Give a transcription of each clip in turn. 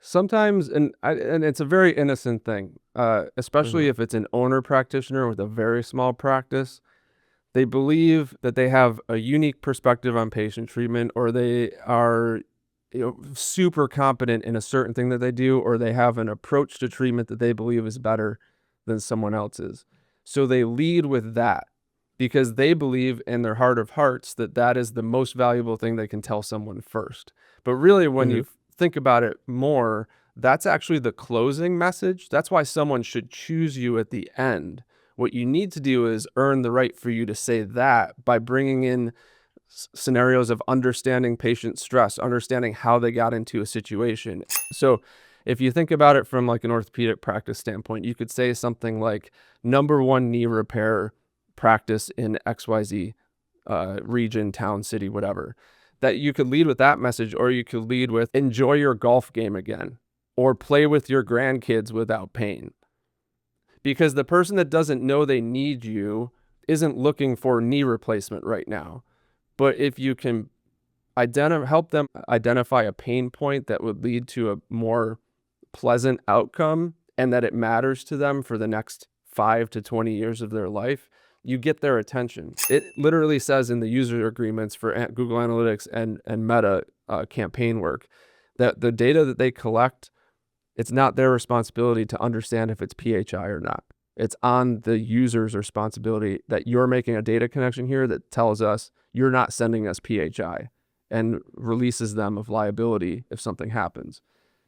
Sometimes, and it's a very innocent thing, especially Mhm. if it's an owner practitioner with a very small practice. They believe that they have a unique perspective on patient treatment, or they are super competent in a certain thing that they do, or they have an approach to treatment that they believe is better than someone else's. So they lead with that because they believe in their heart of hearts that that is the most valuable thing they can tell someone first. But really, when Mhm. you think about it more, that's actually the closing message. That's why someone should choose you at the end. What you need to do is earn the right for you to say that by bringing in scenarios of understanding patient stress, understanding how they got into a situation. So if you think about it from like an orthopedic practice standpoint, you could say something like number one knee repair practice in XYZ region, town, city, whatever. That you could lead with that message, or you could lead with enjoy your golf game again, or play with your grandkids without pain. Because the person that doesn't know they need you isn't looking for knee replacement right now. But if you can help them identify a pain point that would lead to a more pleasant outcome and that it matters to them for the next 5 to 20 years of their life, you get their attention. It literally says in the user agreements for Google Analytics and Meta campaign work that the data that they collect, it's not their responsibility to understand if it's PHI or not. It's on the user's responsibility that you're making a data connection here that tells us you're not sending us PHI and releases them of liability if something happens.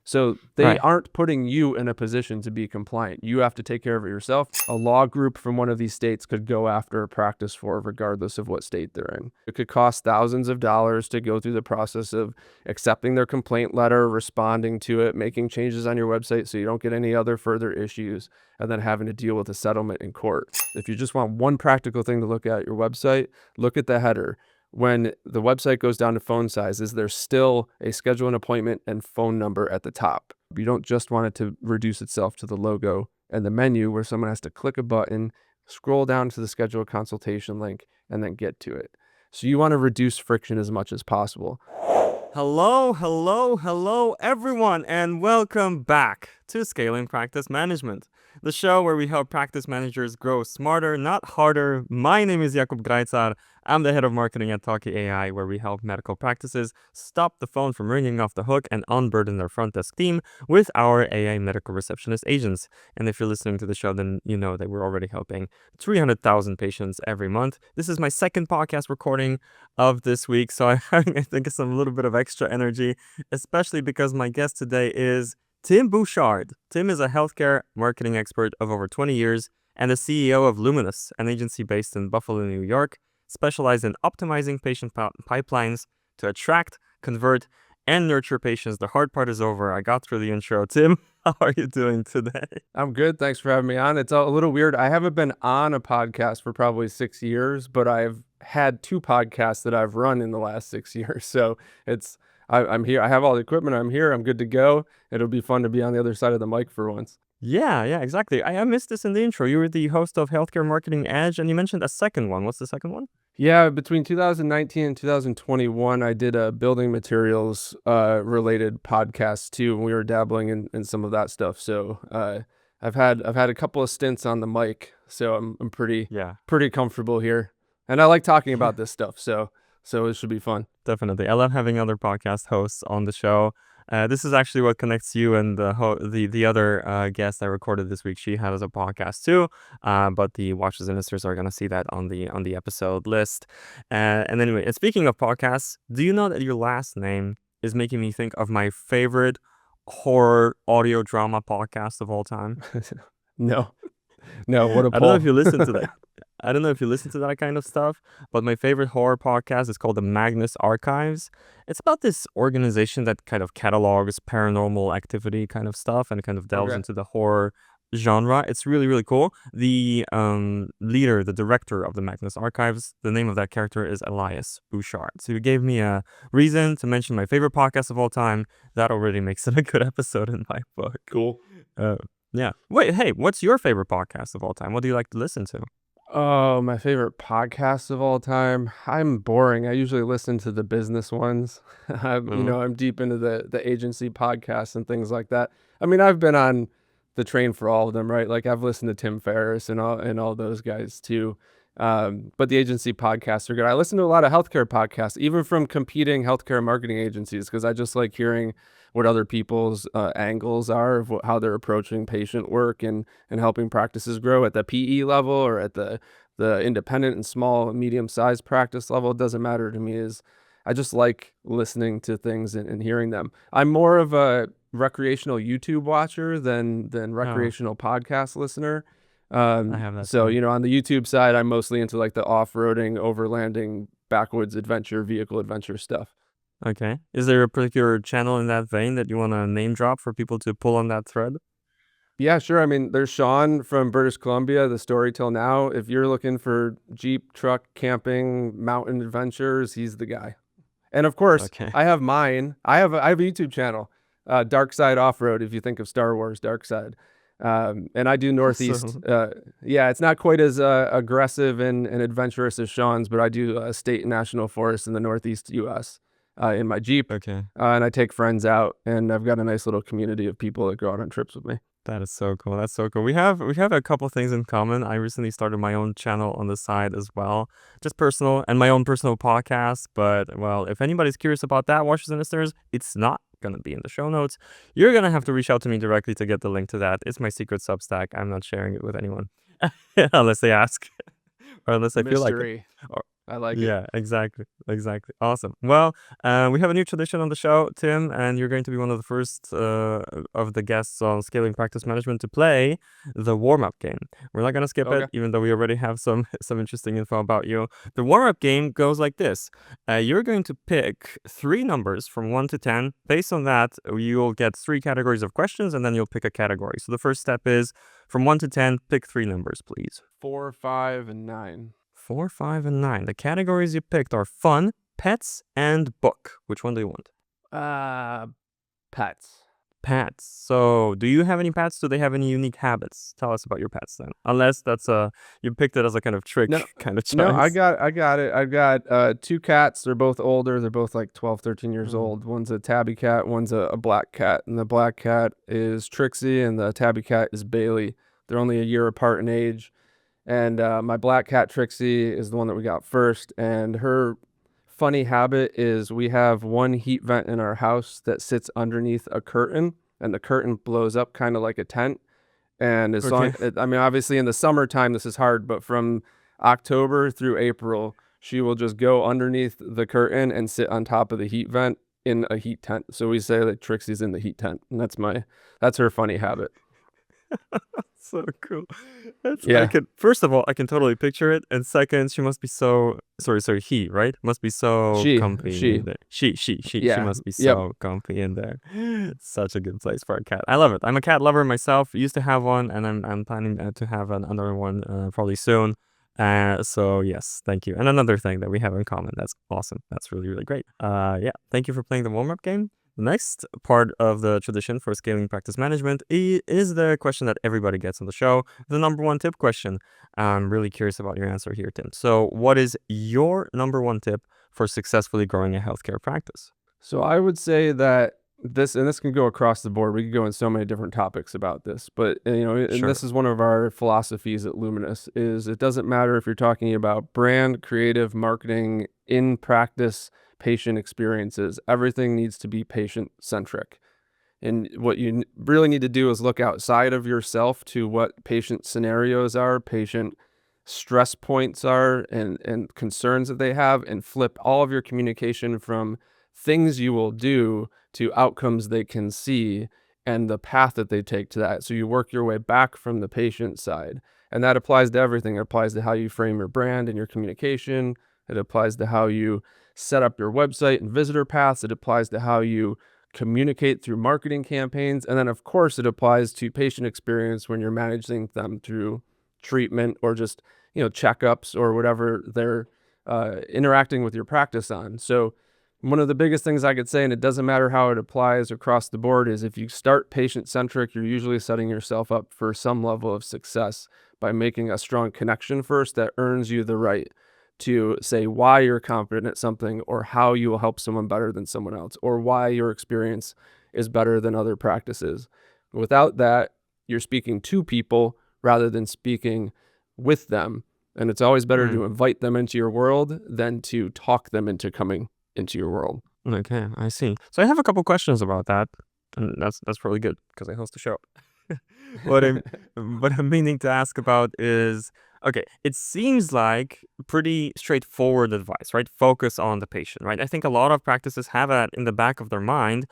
So they Right. aren't putting you in a position to be compliant. You have to take care of it yourself. A law group from one of these states could go after a practice for regardless of what state they're in. It could cost thousands of dollars to go through the process of accepting their complaint letter, responding to it, making changes on your website so you don't get any other further issues, and then having to deal with a settlement in court. If you just want one practical thing to look at your website, look at the header. When the website goes down to phone sizes, there's still a schedule an appointment and phone number at the top. You don't just want it to reduce itself to the logo and the menu where someone has to click a button, scroll down to the schedule a consultation link, and then get to it. So you want to reduce friction as much as possible. Hello, everyone, and welcome back to Scaling Practice Management, the show where we help practice managers grow smarter, not harder. My name is Jakub. I'm the head of marketing at Talkie AI, where we help medical practices stop the phone from ringing off the hook and unburden their front desk team with our AI medical receptionist agents. And if you're listening to the show, then you know that we're already helping 300,000 patients every month. This is my second podcast recording of this week, so I think it's a little bit of extra energy, especially because my guest today is Tim Bouchard. Tim is a healthcare marketing expert of over 20 years and the CEO of Luminus, an agency based in Buffalo, New York, specialized in optimizing patient pipelines to attract, convert, and nurture patients. The hard part is over. I got through the intro. Tim, how are you doing today? I'm good. Thanks for having me on. It's a little weird. I haven't been on a podcast for probably 6 years, but I've had 2 podcasts that I've run in the last 6 years. So I'm here. I have all the equipment. I'm here. I'm good to go. It'll be fun to be on the other side of the mic for once. Yeah, exactly. I missed this in the intro. You were the host of Healthcare Marketing Edge, and you mentioned a second one. What's the second one? Yeah, between 2019 and 2021, I did a building materials related podcast too, and we were dabbling in some of that stuff. So I've had a couple of stints on the mic, so I'm pretty comfortable here, and I like talking about this stuff. So it should be fun. Definitely. I love having other podcast hosts on the show. This is actually what connects you and the other guest I recorded this week. She has a podcast too, but the watchers and listeners are gonna see that on the episode list. And anyway, and speaking of podcasts, do you know that your last name is making me think of my favorite horror audio drama podcast of all time? No, what a I don't know pull. if you listen to that. I don't know if you listen to that kind of stuff, but my favorite horror podcast is called the Magnus Archives. It's about this organization that kind of catalogs paranormal activity kind of stuff and kind of delves Okay. into the horror genre. It's really, really cool. The leader, the director of the Magnus Archives, the name of that character is Elias Bouchard. So you gave me a reason to mention my favorite podcast of all time. That already makes it a good episode in my book. Cool. Yeah. Wait, hey, what's your favorite podcast of all time? What do you like to listen to? Oh, my favorite podcast of all time. I'm boring. I usually listen to the business ones. Mm-hmm. I'm deep into the agency podcasts and things like that. I mean, I've been on the train for all of them, right? Like I've listened to Tim Ferriss and all those guys too. But the agency podcasts are good. I listen to a lot of healthcare podcasts, even from competing healthcare marketing agencies, because I just like hearing what other people's angles are of how they're approaching patient work and helping practices grow at the PE level or at the independent and small medium sized practice level. It doesn't matter to me. Is I just like listening to things and hearing them. I'm more of a recreational YouTube watcher than Oh, recreational podcast listener. I have that So too. on the YouTube side, I'm mostly into like the off-roading, overlanding, backwoods adventure, vehicle adventure stuff. Okay. Is there a particular channel in that vein that you want to name drop for people to pull on that thread? Yeah, sure. I mean, there's Sean from British Columbia, the story till now. If you're looking for Jeep, truck, camping, mountain adventures, he's the guy. And of course, Okay. I have mine. I have a YouTube channel, Dark Side Off Road. If you think of Star Wars, Dark Side, and I do Northeast. Awesome. Yeah, it's not quite as aggressive and adventurous as Sean's, but I do state and national forests in the Northeast U.S. In my Jeep, Okay. and I take friends out, and I've got a nice little community of people that go out on trips with me. That is so cool. That's so cool. We have a couple things in common. I recently started my own channel on the side as well, just personal and my own personal podcast. But well, if anybody's curious about that, watchers and listeners, it's not gonna be in the show notes. You're gonna have to reach out to me directly to get the link to that. It's my secret Substack. I'm not sharing it with anyone unless they ask or unless I feel like it. Mystery. I like it. Yeah, exactly. Exactly. Awesome. Well, we have a new tradition on the show, Tim, and you're going to be one of the first of the guests on Scaling Practice Management to play the warm-up game. We're not going to skip it, Okay. even though we already have some interesting info about you. The warm-up game goes like this. You're going to pick three numbers from 1 to 10. Based on that, you'll get three categories of questions, and then you'll pick a category. So the first step is from 1 to 10, pick three numbers, please. 4, 5, and 9. 4, 5, and 9. The categories you picked are fun, pets, and book. Which one do you want? Uh, Pets. Pets. So, do you have any pets? Do they have any unique habits? Tell us about your pets then. Unless you picked it as a kind of trick No, kind of no, choice. I got it. I've got two cats. They're both older. They're both like 12, 13 years Mm. old. One's a tabby cat, one's a black cat. And the black cat is Trixie and the tabby cat is Bailey. They're only a year apart in age. And my black cat Trixie is the one that we got first. And her funny habit is we have one heat vent in our house that sits underneath a curtain, and the curtain blows up kind of like a tent. And as long, Okay. I mean, obviously in the summertime this is hard, but from October through April, she will just go underneath the curtain and sit on top of the heat vent in a heat tent. So we say that Trixie's in the heat tent, and that's her funny habit. So cool. I Yeah, can first of all, I can totally picture it, and second, she must be so sorry, he, right? Must be so comfy she, in there. She yeah, must be yep. so comfy in there. Such a good place for a cat. I love it. I'm a cat lover myself. Used to have one, and I'm planning to have another one probably soon. So yes, thank you. And another thing that we have in common. That's awesome. That's really, really great. Yeah, thank you for playing the warm-up game. The next part of the tradition for scaling practice management is the question that everybody gets on the show, the number one tip question. I'm really curious about your answer here, Tim. So, what is your number one tip for successfully growing a healthcare practice? So I would say that this can go across the board. We could go in so many different topics about this, but and Sure. this is one of our philosophies at Luminus is it doesn't matter if you're talking about brand, creative, marketing, in practice, patient experiences. Everything needs to be patient centric. And what you really need to do is look outside of yourself to what patient scenarios are, patient stress points are, and concerns that they have, and flip all of your communication from things you will do to outcomes they can see and the path that they take to that. So you work your way back from the patient side. And that applies to everything. It applies to how you frame your brand and your communication. It applies to how you set up your website and visitor paths. It applies to how you communicate through marketing campaigns. And then, of course, it applies to patient experience when you're managing them through treatment or just, checkups or whatever they're interacting with your practice on. So, one of the biggest things I could say, and it doesn't matter how it applies across the board, is if you start patient centric, you're usually setting yourself up for some level of success by making a strong connection first that earns you the right to say why you're confident at something, or how you will help someone better than someone else, or why your experience is better than other practices. Without that, you're speaking to people rather than speaking with them. And it's always better to invite them into your world than to talk them into coming into your world. Okay, I see. So I have a couple questions about that, and that's probably good because I host the show. What I'm meaning to ask about is, okay, it seems like pretty straightforward advice, right? Focus on the patient, right? I think a lot of practices have that in the back of their mind.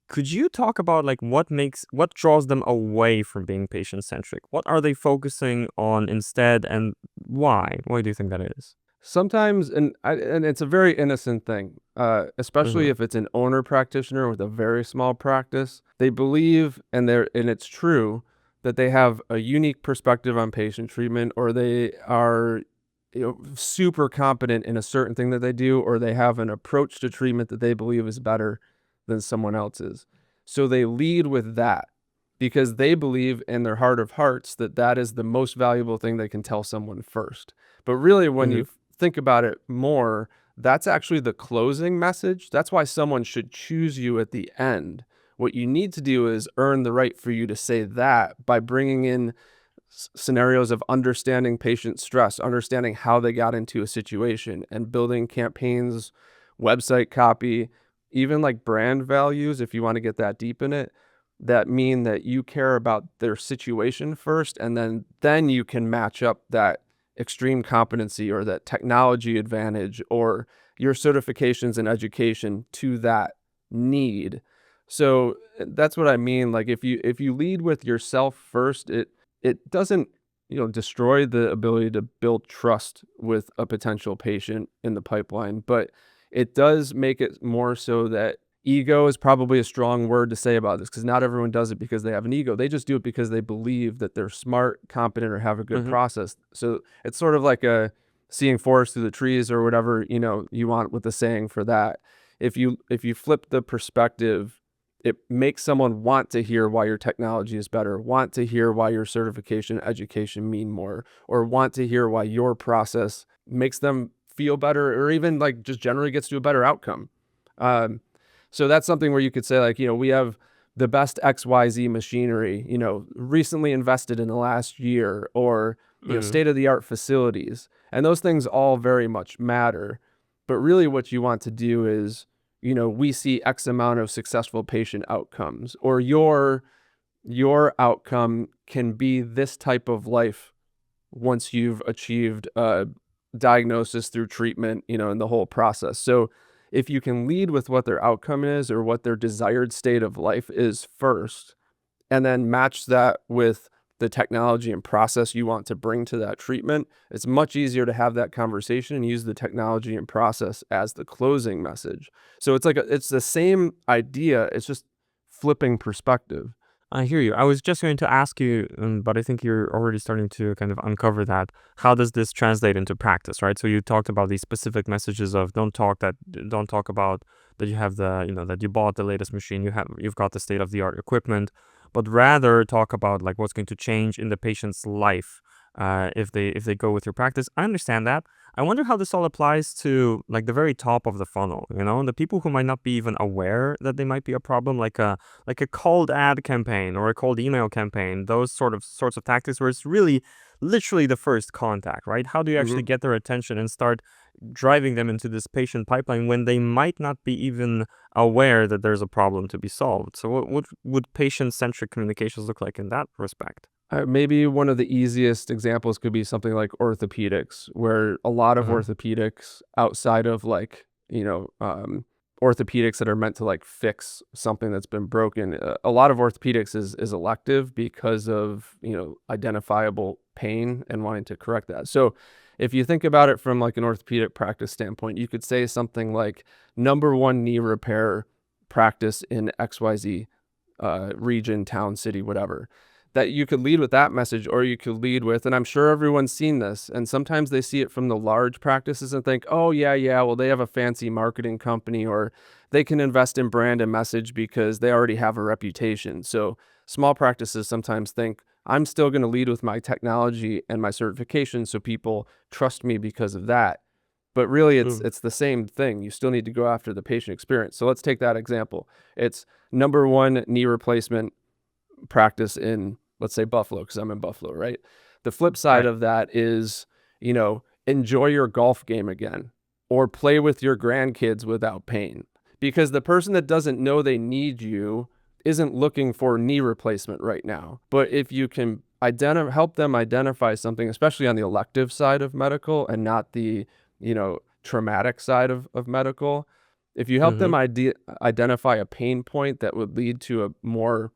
Could you talk about like what draws them away from being patient-centric? What are they focusing on instead, and why? Why do you think that is? Sometimes, and it's a very innocent thing, especially Mm-hmm. if it's an owner practitioner with a very small practice. They believe, and it's true, that they have a unique perspective on patient treatment, or they are, super competent in a certain thing that they do, or they have an approach to treatment that they believe is better than someone else's. So they lead with that because they believe in their heart of hearts that that is the most valuable thing they can tell someone first. But really, when Mm-hmm. you think about it more, that's actually the closing message. That's why someone should choose you at the end. What you need to do is earn the right for you to say that by bringing in scenarios of understanding patient stress, understanding how they got into a situation, and building campaigns, website copy, even like brand values, if you want to get that deep in it, that mean that you care about their situation first, and then you can match up that extreme competency or that technology advantage or your certifications and education to that need. So that's what I mean. Like if you lead with yourself first, it doesn't, destroy the ability to build trust with a potential patient in the pipeline, but it does make it more so that ego is probably a strong word to say about this, because not everyone does it because they have an ego. They just do it because they believe that they're smart, competent, or have a good Mm-hmm. process. So it's sort of like a seeing forest through the trees, or whatever, you want with the saying for that. If you flip the perspective, it makes someone want to hear why your technology is better, want to hear why your certification education mean more, or want to hear why your process makes them feel better, or even like just generally gets to a better outcome. Um, so that's something where you could say, like, we have the best XYZ machinery, recently invested in the last year, or, Mm-hmm. state of the art facilities. And those things all very much matter. But really what you want to do is, we see X amount of successful patient outcomes, or your outcome can be this type of life once you've achieved a diagnosis through treatment, in the whole process. So if you can lead with what their outcome is, or what their desired state of life is first, and then match that with the technology and process you want to bring to that treatment, it's much easier to have that conversation and use the technology and process as the closing message. So it's the same idea, it's just flipping perspective. I hear you. I was just going to ask you, but I think you're already starting to kind of uncover that. How does this translate into practice, right? So you talked about these specific messages of don't talk about that you have that you bought the latest machine, you've got the state of the art equipment, but rather talk about like what's going to change in the patient's life if they go with your practice. I understand that. I wonder how this all applies to like the very top of the funnel, the people who might not be even aware that they might be a problem, like a cold ad campaign or a cold email campaign, those sorts of tactics where it's really literally the first contact, right? How do you actually Mhm. get their attention and start driving them into this patient pipeline when they might not be even aware that there's a problem to be solved? So what would patient-centric communications look like in that respect? Maybe one of the easiest examples could be something like orthopedics, where a lot of Uh-huh. orthopedics outside of like, orthopedics that are meant to like fix something that's been broken, a lot of orthopedics is elective because of, identifiable pain and wanting to correct that. So if you think about it from like an orthopedic practice standpoint, you could say something like number one knee repair practice in XYZ region, town, city, whatever, that you could lead with that message, or you could lead with, and I'm sure everyone's seen this, and sometimes they see it from the large practices and think, oh, yeah, well, they have a fancy marketing company, or they can invest in brand and message because they already have a reputation. So small practices sometimes think, I'm still going to lead with my technology and my certification so people trust me because of that. But really, it's the same thing. You still need to go after the patient experience. So let's take that example. It's number one knee replacement practice in, let's say, Buffalo, because I'm in Buffalo, right? The flip side Right. of that is, enjoy your golf game again, or play with your grandkids without pain. Because the person that doesn't know they need you isn't looking for knee replacement right now. But if you can help them identify something, especially on the elective side of medical and not the, traumatic side of medical, if you help Mm-hmm. them identify a pain point that would lead to a more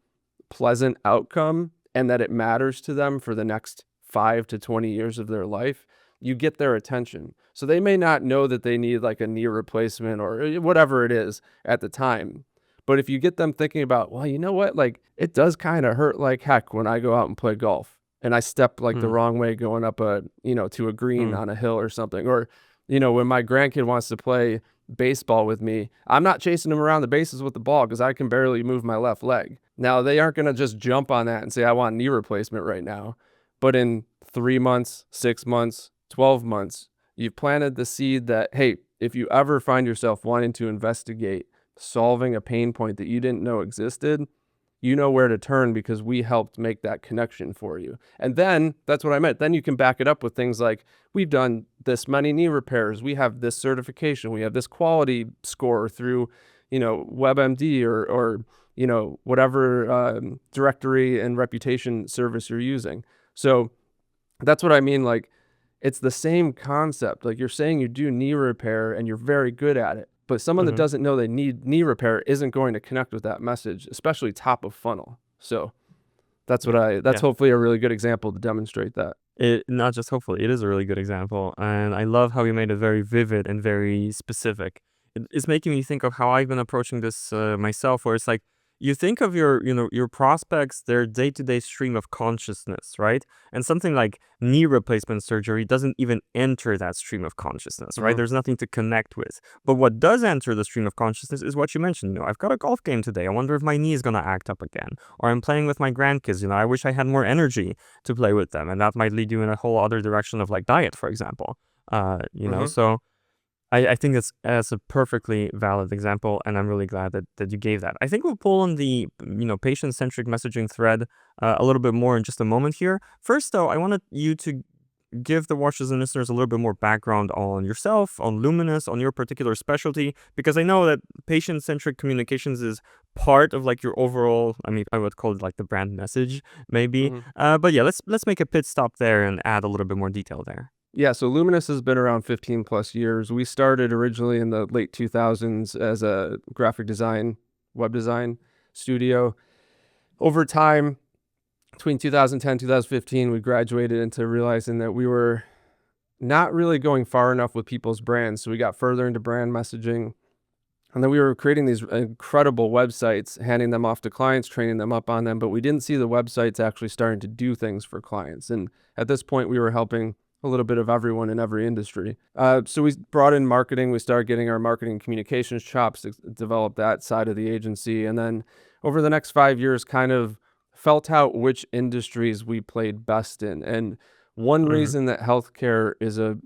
pleasant outcome and that it matters to them for the next 5 to 20 years of their life, you get their attention. So they may not know that they need like a knee replacement or whatever it is at the time. But if you get them thinking about, well, you know what, like it does kind of hurt like heck when I go out and play golf and I step like the wrong way going up to a green on a hill or something. Or, when my grandkid wants to play baseball with me, I'm not chasing him around the bases with the ball because I can barely move my left leg. Now, they aren't going to just jump on that and say, I want knee replacement right now. But in 3 months, 6 months, 12 months, you've planted the seed that, hey, if you ever find yourself wanting to investigate solving a pain point that you didn't know existed, you know where to turn because we helped make that connection for you. And then that's what I meant. Then you can back it up with things like, we've done this many knee repairs. We have this certification. We have this quality score through, WebMD or whatever directory and reputation service you're using. So that's what I mean. Like, it's the same concept. Like, you're saying you do knee repair and you're very good at it, but someone that Mm-hmm. doesn't know they need knee repair isn't going to connect with that message, especially top of funnel. So that's Yeah. that's hopefully a really good example to demonstrate that. It not just hopefully, it is a really good example, and I love how you made it very vivid and very specific. It's making me think of how I've been approaching this myself, where it's like you think of your prospects, their day-to-day stream of consciousness, right? And something like knee replacement surgery doesn't even enter that stream of consciousness, right? Mm-hmm. There's nothing to connect with. But what does enter the stream of consciousness is what you mentioned. I've got a golf game today. I wonder if my knee is gonna act up again, or I'm playing with my grandkids. I wish I had more energy to play with them, and that might lead you in a whole other direction of like diet, for example. Mm-hmm. So I think that's a perfectly valid example, and I'm really glad that you gave that. I think we'll pull on the patient-centric messaging thread a little bit more in just a moment here. First, though, I wanted you to give the watchers and listeners a little bit more background on yourself, on Luminus, on your particular specialty, because I know that patient-centric communications is part of like your overall, I mean, I would call it like the brand message, maybe. Mm-hmm. But yeah, let's make a pit stop there and add a little bit more detail there. Yeah, so Luminus has been around 15 plus years. We started originally in the late 2000s as a graphic design, web design studio. Over time, between 2010 2015, we graduated into realizing that we were not really going far enough with people's brands. So we got further into brand messaging. And then we were creating these incredible websites, handing them off to clients, training them up on them. But we didn't see the websites actually starting to do things for clients. And at this point, we were helping a little bit of everyone in every industry. So we brought in marketing. We started getting our marketing communications chops to develop that side of the agency. And then over the next 5 years, kind of felt out which industries we played best in. And one Mm-hmm. reason that healthcare is a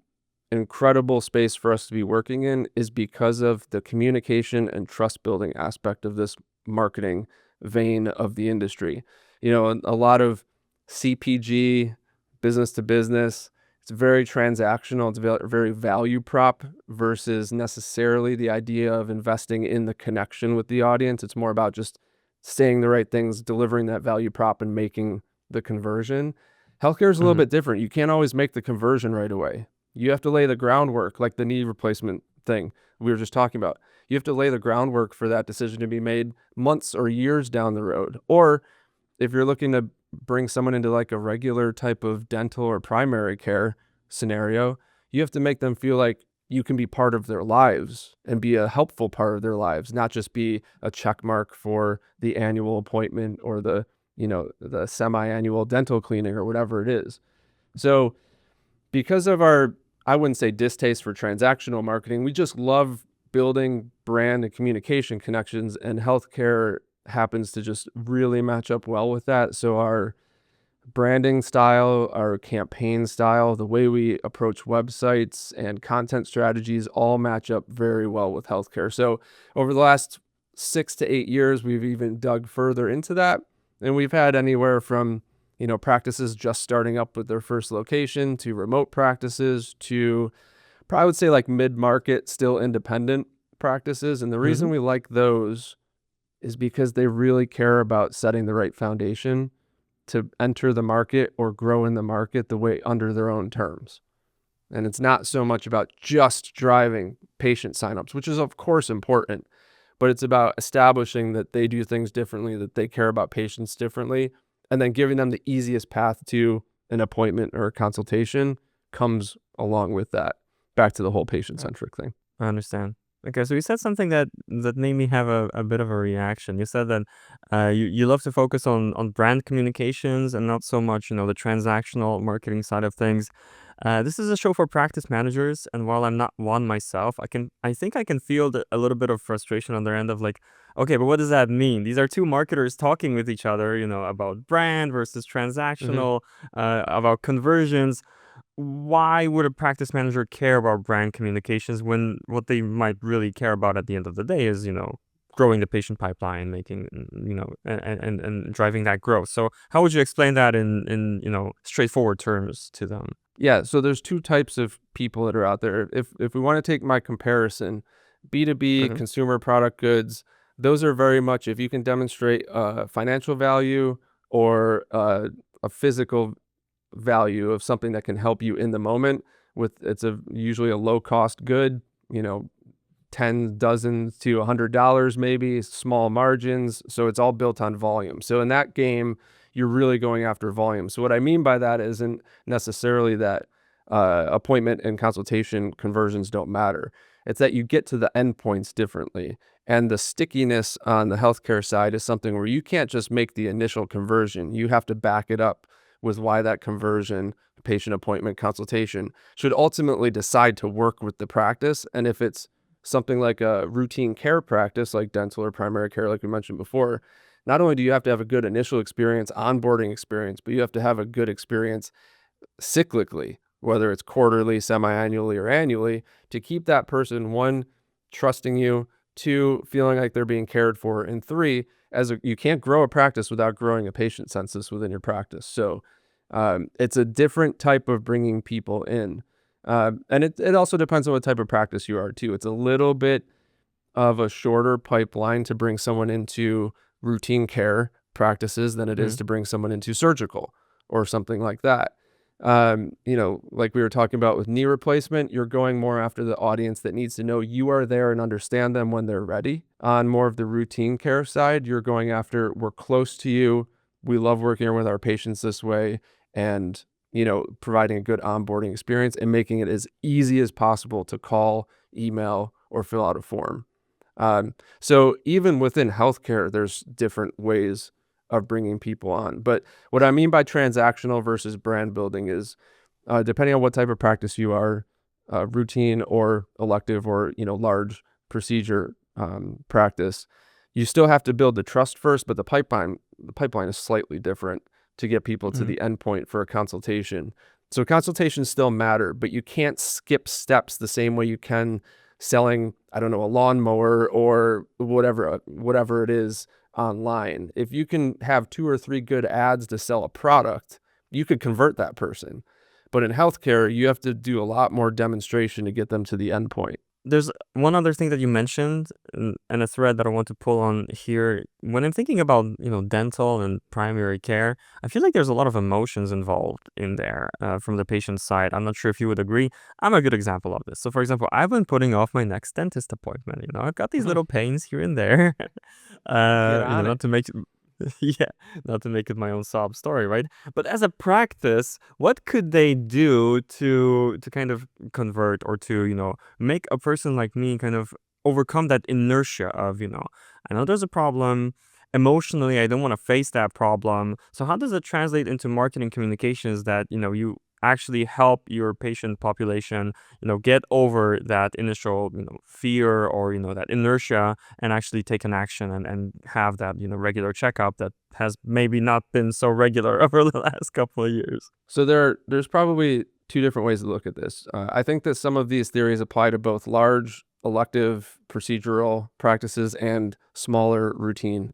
incredible space for us to be working in is because of the communication and trust building aspect of this marketing vein of the industry. A lot of CPG, business to business, it's very transactional, it's very value prop versus necessarily the idea of investing in the connection with the audience. It's more about just saying the right things, delivering that value prop, and making the conversion. Healthcare is a little Mm-hmm. bit different. You can't always make the conversion right away. You have to lay the groundwork, like the knee replacement thing we were just talking about. You have to lay the groundwork for that decision to be made months or years down the road. Or if you're looking to bring someone into like a regular type of dental or primary care scenario, you have to make them feel like you can be part of their lives and be a helpful part of their lives, not just be a check mark for the annual appointment or the semi-annual dental cleaning or whatever it is. So because of our, I wouldn't say distaste for transactional marketing, we just love building brand and communication connections, and healthcare happens to just really match up well with that. So our branding style, our campaign style, the way we approach websites and content strategies all match up very well with healthcare. So over the last 6 to 8 years, we've even dug further into that. And we've had anywhere from, practices just starting up with their first location to remote practices to probably would say like mid-market, still independent practices. And the reason we like those is because they really care about setting the right foundation to enter the market or grow in the market the way under their own terms. And it's not so much about just driving patient signups, which is of course important, but it's about establishing that they do things differently, that they care about patients differently, and then giving them the easiest path to an appointment or a consultation comes along with that. Back to the whole patient-centric thing. I understand. Okay, so you said something that made me have a bit of a reaction. You said that you love to focus on brand communications and not so much, the transactional marketing side of things. This is a show for practice managers, and while I'm not one myself, I think I can feel a little bit of frustration on their end of like, okay, but what does that mean? These are two marketers talking with each other, about brand versus transactional, about conversions. Why would a practice manager care about brand communications when what they might really care about at the end of the day is, growing the patient pipeline, making, and driving that growth? So how would you explain that in straightforward terms to them? Yeah, so there's two types of people that are out there. If we want to take my comparison, B2B, Mhm. consumer product goods, those are very much if you can demonstrate financial value or a physical value of something that can help you in the moment it's usually a low cost good, 10 dozens to $100 maybe, small margins. So it's all built on volume. So in that game, you're really going after volume. So what I mean by that isn't necessarily that appointment and consultation conversions don't matter. It's that you get to the endpoints differently. And the stickiness on the healthcare side is something where you can't just make the initial conversion. You have to back it up with why that conversion, patient appointment, consultation should ultimately decide to work with the practice. And if it's something like a routine care practice, like dental or primary care, like we mentioned before, not only do you have to have a good initial experience, onboarding experience, but you have to have a good experience cyclically, whether it's quarterly, semi-annually, or annually, to keep that person, one, trusting you, two, feeling like they're being cared for, and three, you can't grow a practice without growing a patient census within your practice. So it's a different type of bringing people in. And it also depends on what type of practice you are too. It's a little bit of a shorter pipeline to bring someone into routine care practices than it is to bring someone into surgical or something like that. Like we were talking about with knee replacement, you're going more after the audience that needs to know you are there and understand them when they're ready. On more of the routine care side, you're going after, we're close to you. We love working with our patients this way and, providing a good onboarding experience and making it as easy as possible to call, email, or fill out a form. So even within healthcare, there's different ways of bringing people on. But what I mean by transactional versus brand building is depending on what type of practice you are, routine or elective or, large procedure practice, you still have to build the trust first, but the pipeline is slightly different to get people to the endpoint for a consultation. So consultations still matter, but you can't skip steps the same way you can selling, I don't know, a lawnmower or whatever it is online. If you can have 2 or 3 good ads to sell a product, you could convert that person. But in healthcare, you have to do a lot more demonstration to get them to the endpoint. There's one other thing that you mentioned and a thread that I want to pull on here. When I'm thinking about, dental and primary care, I feel like there's a lot of emotions involved in there from the patient's side. I'm not sure if you would agree. I'm a good example of this. So, for example, I've been putting off my next dentist appointment. I've got these little pains here and there. Get on Not it. to make yeah, not to make it my own sob story, right? But as a practice, what could they do to kind of convert or to, make a person like me kind of overcome that inertia of, I know there's a problem. emotionally I don't want to face that problem. So how does it translate into marketing communications that, you actually help your patient population, get over that initial, fear or, that inertia, and actually take an action and have that, regular checkup that has maybe not been so regular over the last couple of years? So there's probably two different ways to look at this. I think that some of these theories apply to both large elective procedural practices and smaller routine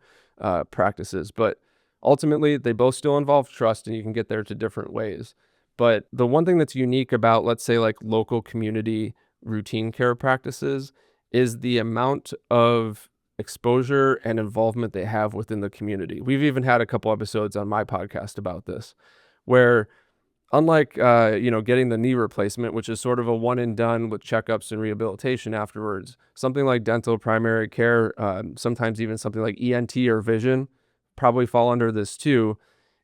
practices, but ultimately they both still involve trust, and you can get there to different ways. But the one thing that's unique about, let's say, like local community routine care practices is the amount of exposure and involvement they have within the community. We've even had a couple episodes on my podcast about this, where unlike getting the knee replacement, which is sort of a one and done with checkups and rehabilitation afterwards, something like dental primary care, sometimes even something like ENT or vision probably fall under this too,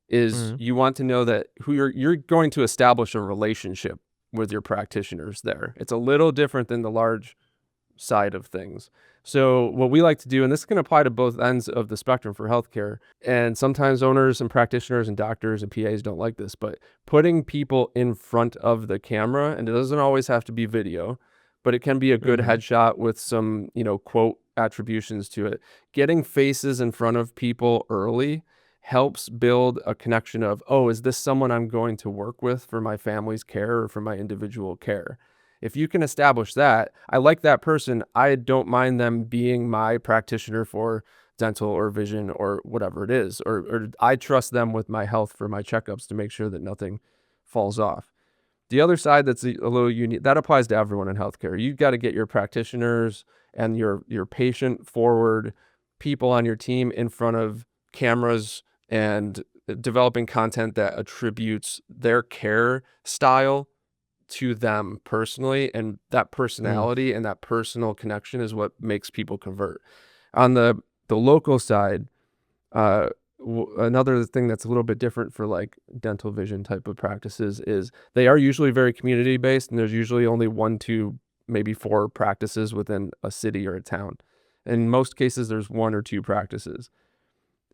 is Mm. you want to know that you're going to establish a relationship with your practitioners there. It's a little different than the large side of things. So what we like to do, and this can apply to both ends of the spectrum for healthcare, and sometimes owners and practitioners and doctors and PAs don't like this, but putting people in front of the camera, and it doesn't always have to be video, but it can be a good Mm. headshot with some, quote attributions to it. Getting faces in front of people early helps build a connection of, oh, is this someone I'm going to work with for my family's care or for my individual care? If you can establish that, I like that person, I don't mind them being my practitioner for dental or vision or whatever it is, or I trust them with my health for my checkups to make sure that nothing falls off. The other side that's a little unique, that applies to everyone in healthcare. You've got to get your practitioners and your patient forward people on your team in front of cameras and developing content that attributes their care style to them personally, and that Mm. personality and that personal connection is what makes people convert. On the local side, uh, another thing that's a little bit different for like dental vision type of practices is they are usually very community based, and there's usually only one, two, maybe four practices within a city or a town. In most cases, there's one or two practices.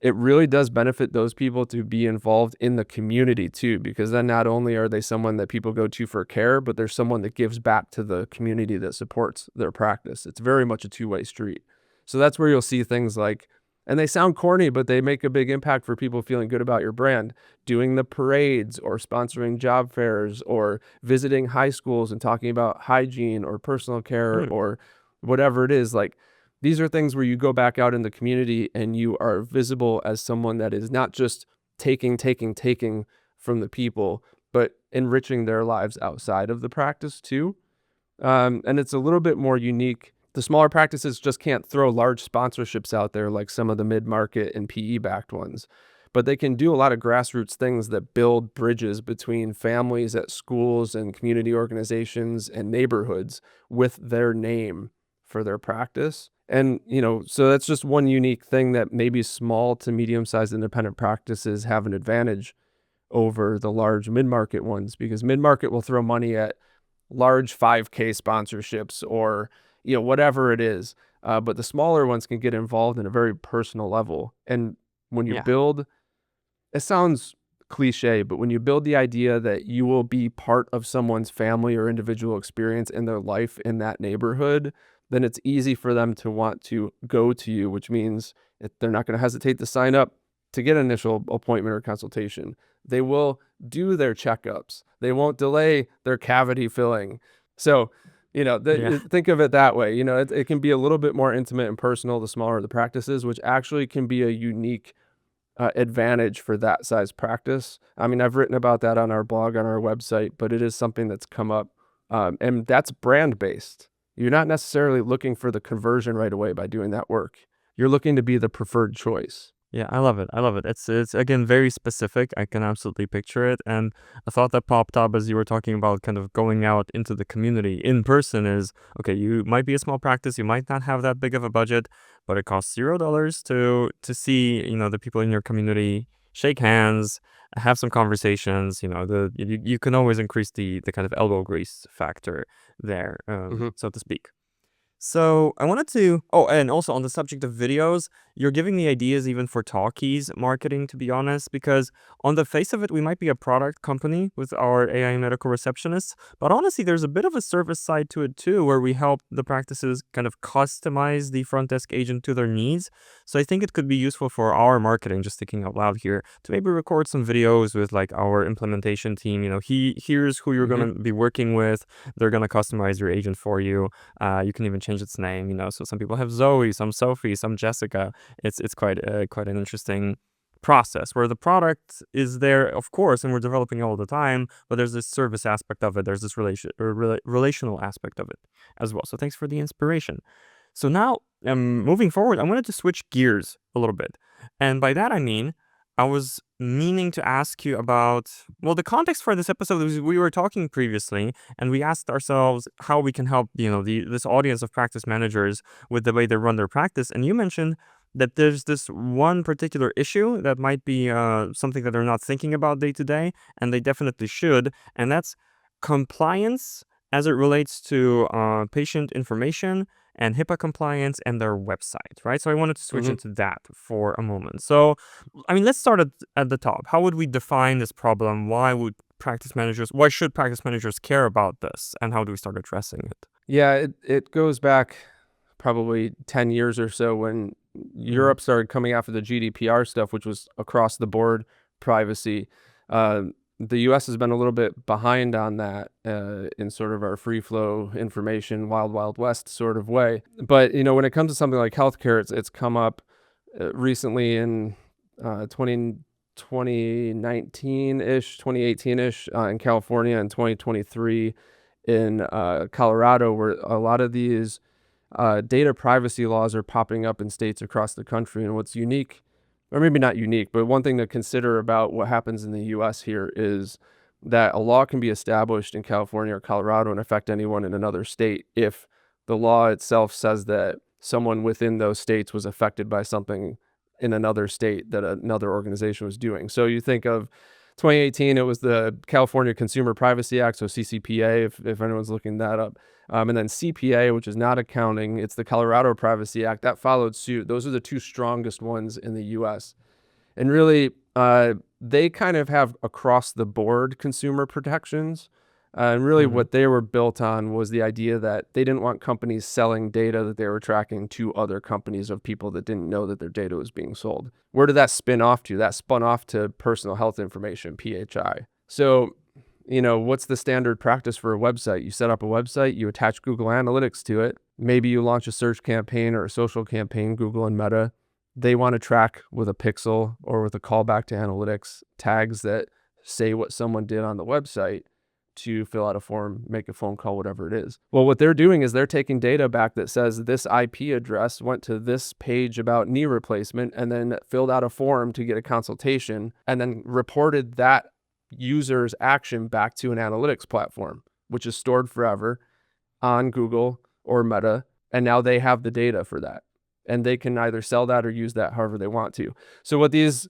It really does benefit those people to be involved in the community too, because then not only are they someone that people go to for care, but there's someone that gives back to the community that supports their practice. It's very much a two-way street. So that's where you'll see things like, and they sound corny, but they make a big impact for people feeling good about your brand, doing the parades or sponsoring job fairs or visiting high schools and talking about hygiene or personal care Mm. or whatever it is. Like, these are things where you go back out in the community and you are visible as someone that is not just taking from the people, but enriching their lives outside of the practice too. And it's a little bit more unique. The smaller practices just can't throw large sponsorships out there like some of the mid-market and PE-backed ones, but they can do a lot of grassroots things that build bridges between families at schools and community organizations and neighborhoods with their name for their practice. And, so that's just one unique thing that maybe small to medium-sized independent practices have an advantage over the large mid-market ones, because mid-market will throw money at large 5K sponsorships or, whatever it is. But the smaller ones can get involved in a very personal level. And when you Yeah. build, it sounds cliche, but when you build the idea that you will be part of someone's family or individual experience in their life in that neighborhood, then it's easy for them to want to go to you, which means they're not going to hesitate to sign up to get an initial appointment or consultation. They will do their checkups. They won't delay their cavity filling. So, Yeah. think of it that way. It can be a little bit more intimate and personal the smaller the practices, which actually can be a unique advantage for that size practice. I mean, I've written about that on our blog, on our website, but it is something that's come up, and that's brand based. You're not necessarily looking for the conversion right away by doing that work. You're looking to be the preferred choice. Yeah, I love it. I love it. It's again very specific. I can absolutely picture it. And a thought that popped up as you were talking about kind of going out into the community in person is, okay, you might be a small practice, you might not have that big of a budget, but it costs $0 to see, the people in your community, shake hands, have some conversations. You can always increase the kind of elbow grease factor there, Hmm. so to speak. So I wanted to, oh, and also on the subject of videos, you're giving me ideas even for talkies marketing, to be honest, because on the face of it, we might be a product company with our AI medical receptionists, but honestly, there's a bit of a service side to it too, where we help the practices kind of customize the front desk agent to their needs. So I think it could be useful for our marketing, just thinking out loud here, to maybe record some videos with like our implementation team. Here's who you're Hmm. going to be working with. They're going to customize your agent for you. You can even change its name, so some people have Zoe, some Sophie, some Jessica. It's quite an interesting process where the product is there, of course, and we're developing all the time, but there's this service aspect of it. There's this relational aspect of it as well. So thanks for the inspiration. So now, moving forward, I wanted to switch gears a little bit. And by that, I mean, I was meaning to ask you about, well, the context for this episode was we were talking previously, and we asked ourselves how we can help, this audience of practice managers with the way they run their practice. And you mentioned that there's this one particular issue that might be something that they're not thinking about day to day, and they definitely should, and that's compliance as it relates to patient information and HIPAA compliance and their website, right? So I wanted to switch Hmm. into that for a moment. So, I mean, let's start at the top. How would we define this problem? Why should practice managers care about this? And how do we start addressing it? Yeah, it goes back probably 10 years or so when Mm-hmm. Europe started coming after the GDPR stuff, which was across the board privacy. Uh, the US has been a little bit behind on that in sort of our free flow information, wild, wild west sort of way. But, when it comes to something like healthcare, it's come up recently in 2019-ish, 2018-ish in California, and 2023 in Colorado, where a lot of these data privacy laws are popping up in states across the country. And what's unique, or maybe not unique, but one thing to consider about what happens in the US here is that a law can be established in California or Colorado and affect anyone in another state if the law itself says that someone within those states was affected by something in another state that another organization was doing. So you think of 2018, it was the California Consumer Privacy Act, so CCPA, if anyone's looking that up. And then CPA, which is not accounting, it's the Colorado Privacy Act that followed suit. Those are the two strongest ones in the US. And really, they kind of have across the board consumer protections. And really, Mm-hmm. what they were built on was the idea that they didn't want companies selling data that they were tracking to other companies of people that didn't know that their data was being sold. Where did that spin off to? That spun off to personal health information, PHI. So, what's the standard practice for a website? You set up a website, you attach Google Analytics to it. Maybe you launch a search campaign or a social campaign, Google and Meta. They want to track with a pixel or with a callback to analytics tags that say what someone did on the website to fill out a form, make a phone call, whatever it is. Well, what they're doing is they're taking data back that says this IP address went to this page about knee replacement and then filled out a form to get a consultation and then reported that user's action back to an analytics platform, which is stored forever on Google or Meta. And now they have the data for that. And they can either sell that or use that however they want to. So what these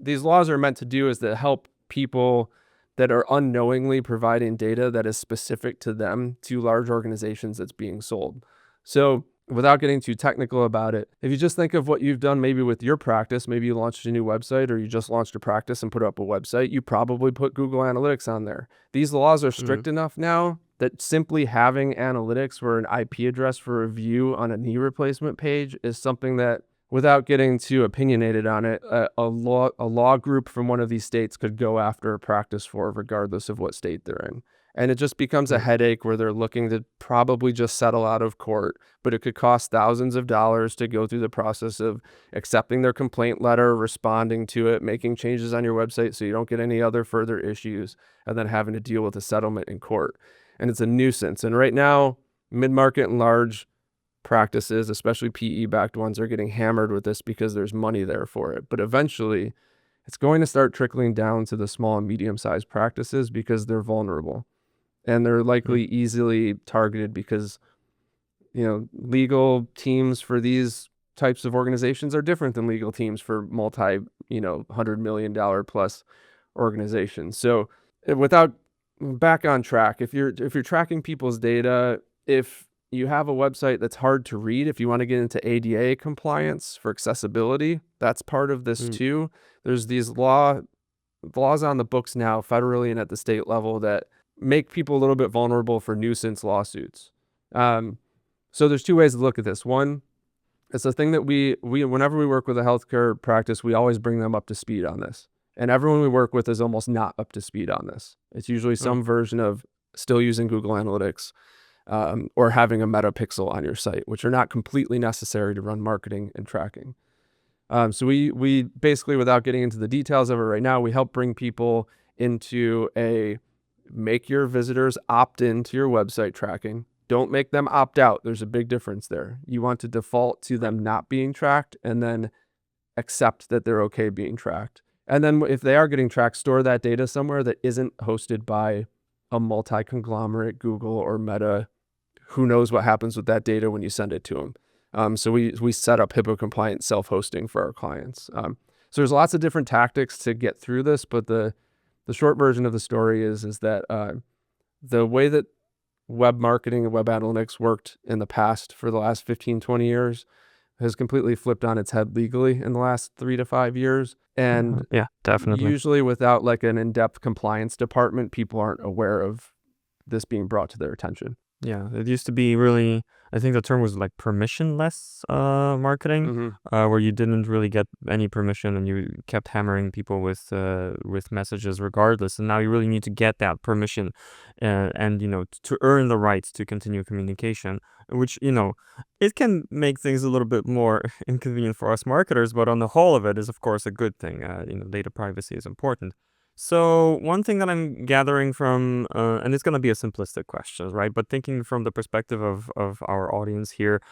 laws are meant to do is to help people that are unknowingly providing data that is specific to them to large organizations that's being sold. So without getting too technical about it, if you just think of what you've done maybe with your practice, maybe you launched a new website or you just launched a practice and put up a website, you probably put Google Analytics on there. These laws are Mm-hmm. strict enough now that simply having analytics for an IP address for review on a knee replacement page is something that, without getting too opinionated on it, a law group from one of these states could go after a practice for, regardless of what state they're in. And it just becomes a headache where they're looking to probably just settle out of court, but it could cost thousands of dollars to go through the process of accepting their complaint letter, responding to it, making changes on your website so you don't get any other further issues, and then having to deal with a settlement in court. And it's a nuisance. And right now, mid-market and large practices, especially PE-backed ones, are getting hammered with this because there's money there for it. But eventually, it's going to start trickling down to the small and medium-sized practices because they're vulnerable. And they're likely easily targeted because, legal teams for these types of organizations are different than legal teams for multi, $100 million plus organizations. So without back on track, if you're tracking people's data, if you have a website that's hard to read, if you want to get into ADA compliance for accessibility, that's part of this too. There's these laws on the books now, federally and at the state level, that make people a little bit vulnerable for nuisance lawsuits. So there's two ways to look at this. One, it's a thing that we whenever we work with a healthcare practice, we always bring them up to speed on this. And everyone we work with is almost not up to speed on this. It's usually some version of still using Google Analytics, or having a meta pixel on your site, which are not completely necessary to run marketing and tracking. So we basically, without getting into the details of it right now, we help bring people into make your visitors opt into your website tracking. Don't make them opt out. There's a big difference there. You want to default to them not being tracked and then accept that they're okay being tracked. And then if they are getting tracked, store that data somewhere that isn't hosted by a multi-conglomerate, Google or Meta. Who knows what happens with that data when you send it to them. So we set up HIPAA-compliant self-hosting for our clients. So there's lots of different tactics to get through this, but the short version of the story is that the way that web marketing and web analytics worked in the past for the last 15, 20 years has completely flipped on its head legally in the last 3 to 5 years. And yeah, definitely. Usually without like an in-depth compliance department, people aren't aware of this being brought to their attention. Yeah, it used to be really, I think the term was like permissionless marketing, where you didn't really get any permission and you kept hammering people with messages regardless. And now you really need to get that permission, and to earn the right to continue communication, which it can make things a little bit more inconvenient for us marketers, but on the whole of it is of course a good thing. Data privacy is important. So one thing that I'm gathering from, and it's going to be a simplistic question, right? But thinking from the perspective of our audience here,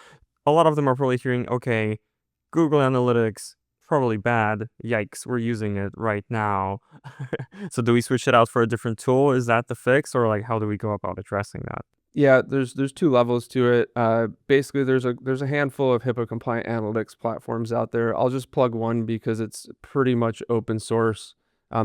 a lot of them are probably hearing, okay, Google Analytics, probably bad. Yikes, we're using it right now. So do we switch it out for a different tool? Is that the fix? Or like, how do we go about addressing that? Yeah, there's two levels to it. Basically, there's a handful of HIPAA-compliant analytics platforms out there. I'll just plug one because it's pretty much open source.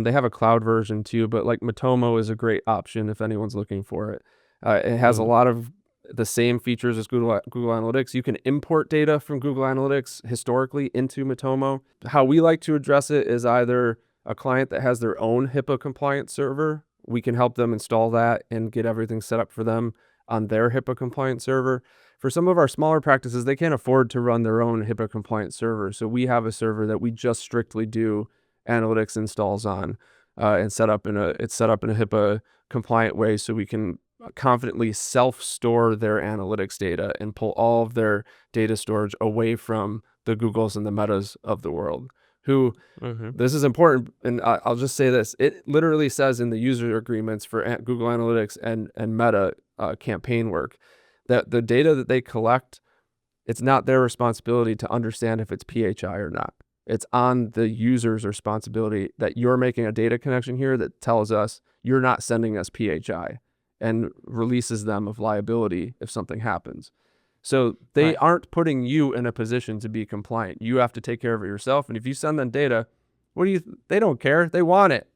They have a cloud version too, but like Matomo is a great option if anyone's looking for it. It has a lot of the same features as Google Analytics. You can import data from Google Analytics historically into Matomo. How we like to address it is either a client that has their own HIPAA-compliant server. We can help them install that and get everything set up for them on their HIPAA-compliant server. For some of our smaller practices, they can't afford to run their own HIPAA-compliant server. So we have a server that we just strictly do analytics installs on, and set up in a HIPAA compliant way, so we can confidently self-store their analytics data and pull all of their data storage away from the Googles and the Metas of the world. This is important, and I'll just say this: it literally says in the user agreements for Google Analytics and Meta campaign work that the data that they collect, it's not their responsibility to understand if it's PHI or not. It's on the user's responsibility that you're making a data connection here that tells us you're not sending us PHI and releases them of liability if something happens. So they aren't putting you in a position to be compliant. You have to take care of it yourself. And if you send them data, they don't care. They want it.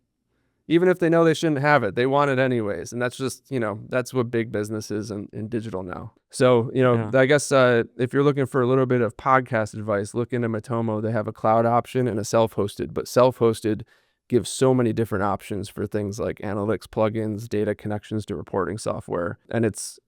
Even if they know they shouldn't have it, they want it anyways. And that's just, that's what big business is in digital now. So, I guess if you're looking for a little bit of podcast advice, look into Matomo. They have a cloud option and a self-hosted, but self-hosted gives so many different options for things like analytics plugins, data connections to reporting software. And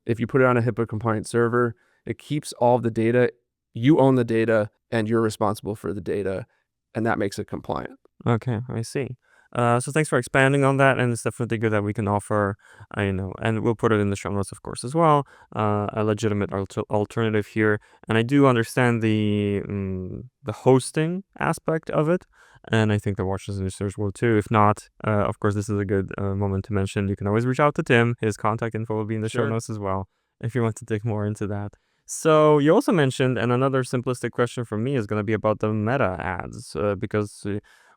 if you put it on a HIPAA compliant server, it keeps all of the data. You own the data and you're responsible for the data, and that makes it compliant. Okay, I see. So thanks for expanding on that, and it's definitely good that we can offer, and we'll put it in the show notes, of course, as well, a legitimate alternative here. And I do understand the hosting aspect of it, and I think the watchers and listeners will too. If not, of course, this is a good moment to mention. You can always reach out to Tim. His contact info will be in the show notes as well, if you want to dig more into that. So you also mentioned, and another simplistic question from me is going to be about the meta ads, because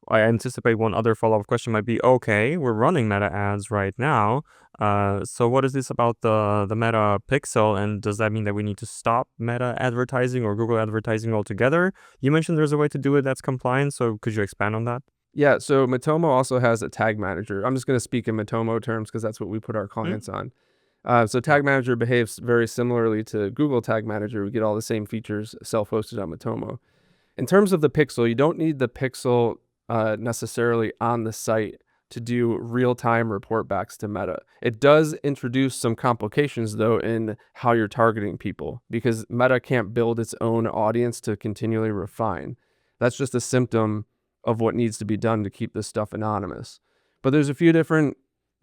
I anticipate one other follow-up question might be, okay, we're running meta ads right now. So what is this about the meta pixel, and does that mean that we need to stop meta advertising or Google advertising altogether? You mentioned there's a way to do it that's compliant, so could you expand on that? Yeah, so Matomo also has a tag manager. I'm just going to speak in Matomo terms because that's what we put our clients on. So Tag Manager behaves very similarly to Google Tag Manager. We get all the same features self-hosted on Matomo. In terms of the pixel, you don't need the pixel necessarily on the site to do real-time report backs to Meta. It does introduce some complications, though, in how you're targeting people, because Meta can't build its own audience to continually refine. That's just a symptom of what needs to be done to keep this stuff anonymous. But there's a few different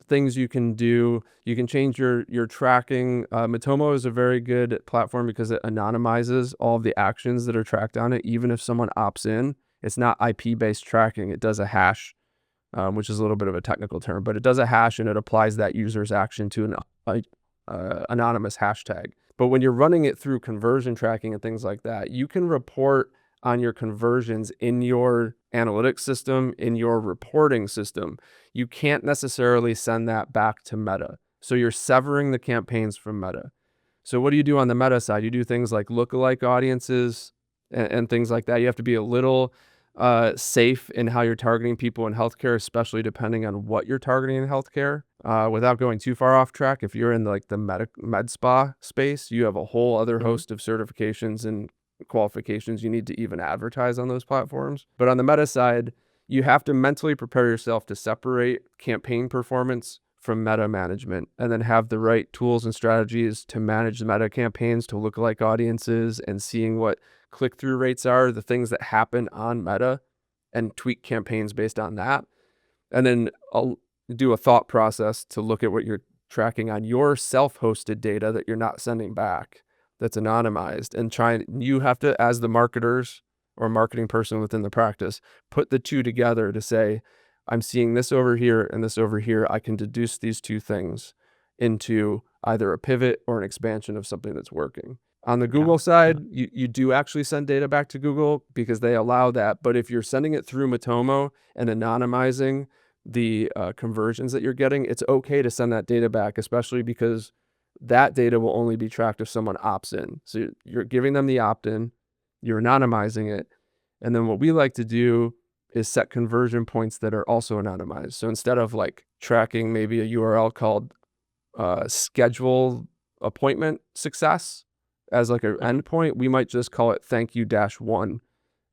things you can do. You can change your tracking. Matomo is a very good platform because it anonymizes all of the actions that are tracked on it, even if someone opts in. It's not IP-based tracking. It does a hash, which is a little bit of a technical term, but it does a hash and it applies that user's action to an anonymous hashtag. But when you're running it through conversion tracking and things like that, you can report on your conversions in your analytics system, in your reporting system. You can't necessarily send that back to Meta. So you're severing the campaigns from Meta. So what do you do on the Meta side? You do things like lookalike audiences and things like that. You have to be a little safe in how you're targeting people in healthcare, especially depending on what you're targeting in healthcare. Without going too far off track, if you're in like the med spa space, you have a whole other host of certifications and qualifications you need to even advertise on those platforms. But on the Meta side, you have to mentally prepare yourself to separate campaign performance from Meta management, and then have the right tools and strategies to manage the Meta campaigns to lookalike audiences and seeing what click-through rates are, the things that happen on Meta, and tweak campaigns based on that. And then I'll do a thought process to look at what you're tracking on your self-hosted data that you're not sending back, that's anonymized, and you have to, as the marketers or marketing person within the practice, put the two together to say, I'm seeing this over here and this over here. I can deduce these two things into either a pivot or an expansion of something that's working. On the Google side, you do actually send data back to Google because they allow that. But if you're sending it through Matomo and anonymizing the conversions that you're getting, it's okay to send that data back, especially because that data will only be tracked if someone opts in. So you're giving them the opt-in, you're anonymizing it. And then what we like to do is set conversion points that are also anonymized. So instead of like tracking maybe a URL called schedule appointment success as like an endpoint, we might just call it thank you -1.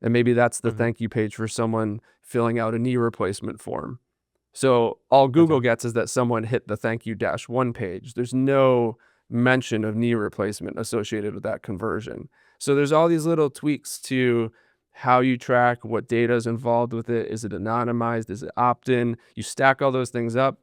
And maybe that's the thank you page for someone filling out a knee replacement form. So all Google gets is that someone hit the thank you -1 page. There's no mention of knee replacement associated with that conversion. So there's all these little tweaks to how you track, what data is involved with it. Is it anonymized? Is it opt-in? You stack all those things up,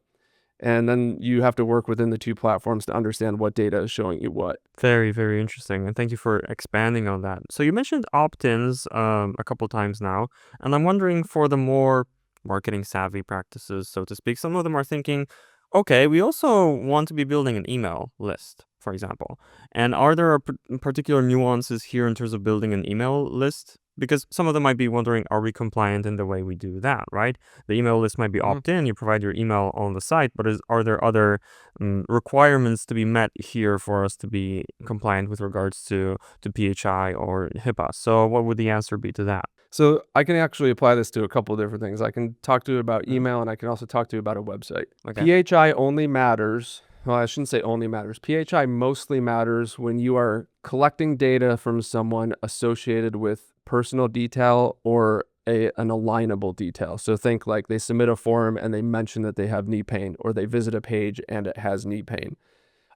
and then you have to work within the two platforms to understand what data is showing you what. Very, very interesting. And thank you for expanding on that. So you mentioned opt-ins a couple times now, and I'm wondering for the more marketing savvy practices, so to speak, some of them are thinking, okay, we also want to be building an email list, for example. And are there particular nuances here in terms of building an email list? Because some of them might be wondering, are we compliant in the way we do that, right? The email list might be opt-in, you provide your email on the site, but are there other requirements to be met here for us to be compliant with regards to PHI or HIPAA? So what would the answer be to that? So I can actually apply this to a couple of different things. I can talk to you about email, and I can also talk to you about a website. PHI only matters. Well, I shouldn't say only matters. PHI mostly matters when you are collecting data from someone associated with personal detail or an alignable detail. So think like they submit a form and they mention that they have knee pain, or they visit a page and it has knee pain.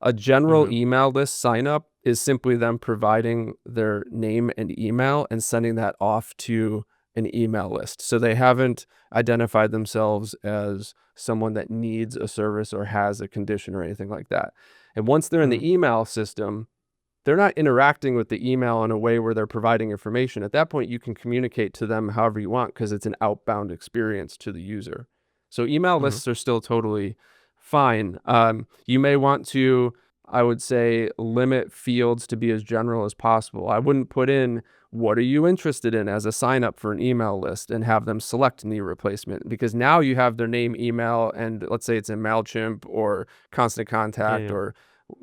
A general email list sign up is simply them providing their name and email and sending that off to an email list. So they haven't identified themselves as someone that needs a service or has a condition or anything like that. And once they're in the email system, they're not interacting with the email in a way where they're providing information. At that point, you can communicate to them however you want because it's an outbound experience to the user. So email lists are still totally fine. You may want to, I would say, limit fields to be as general as possible. I wouldn't put in, what are you interested in as a sign up for an email list, and have them select knee replacement, because now you have their name, email, and let's say it's in MailChimp or Constant Contact or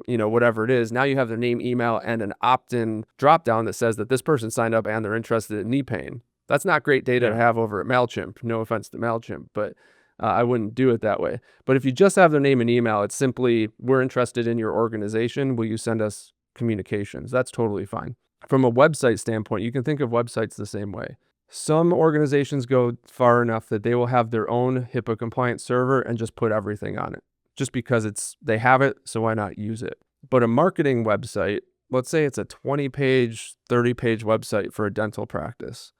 whatever it is. Now you have their name, email, and an opt-in drop-down that says that this person signed up and they're interested in knee pain. That's not great data to have over at MailChimp. No offense to MailChimp, but I wouldn't do it that way. But if you just have their name and email, it's simply, we're interested in your organization. Will you send us communications? That's totally fine. From a website standpoint, you can think of websites the same way. Some organizations go far enough that they will have their own HIPAA compliant server and just put everything on it, just because they have it, so why not use it? But a marketing website, let's say it's a 20-page, 30-page website for a dental practice.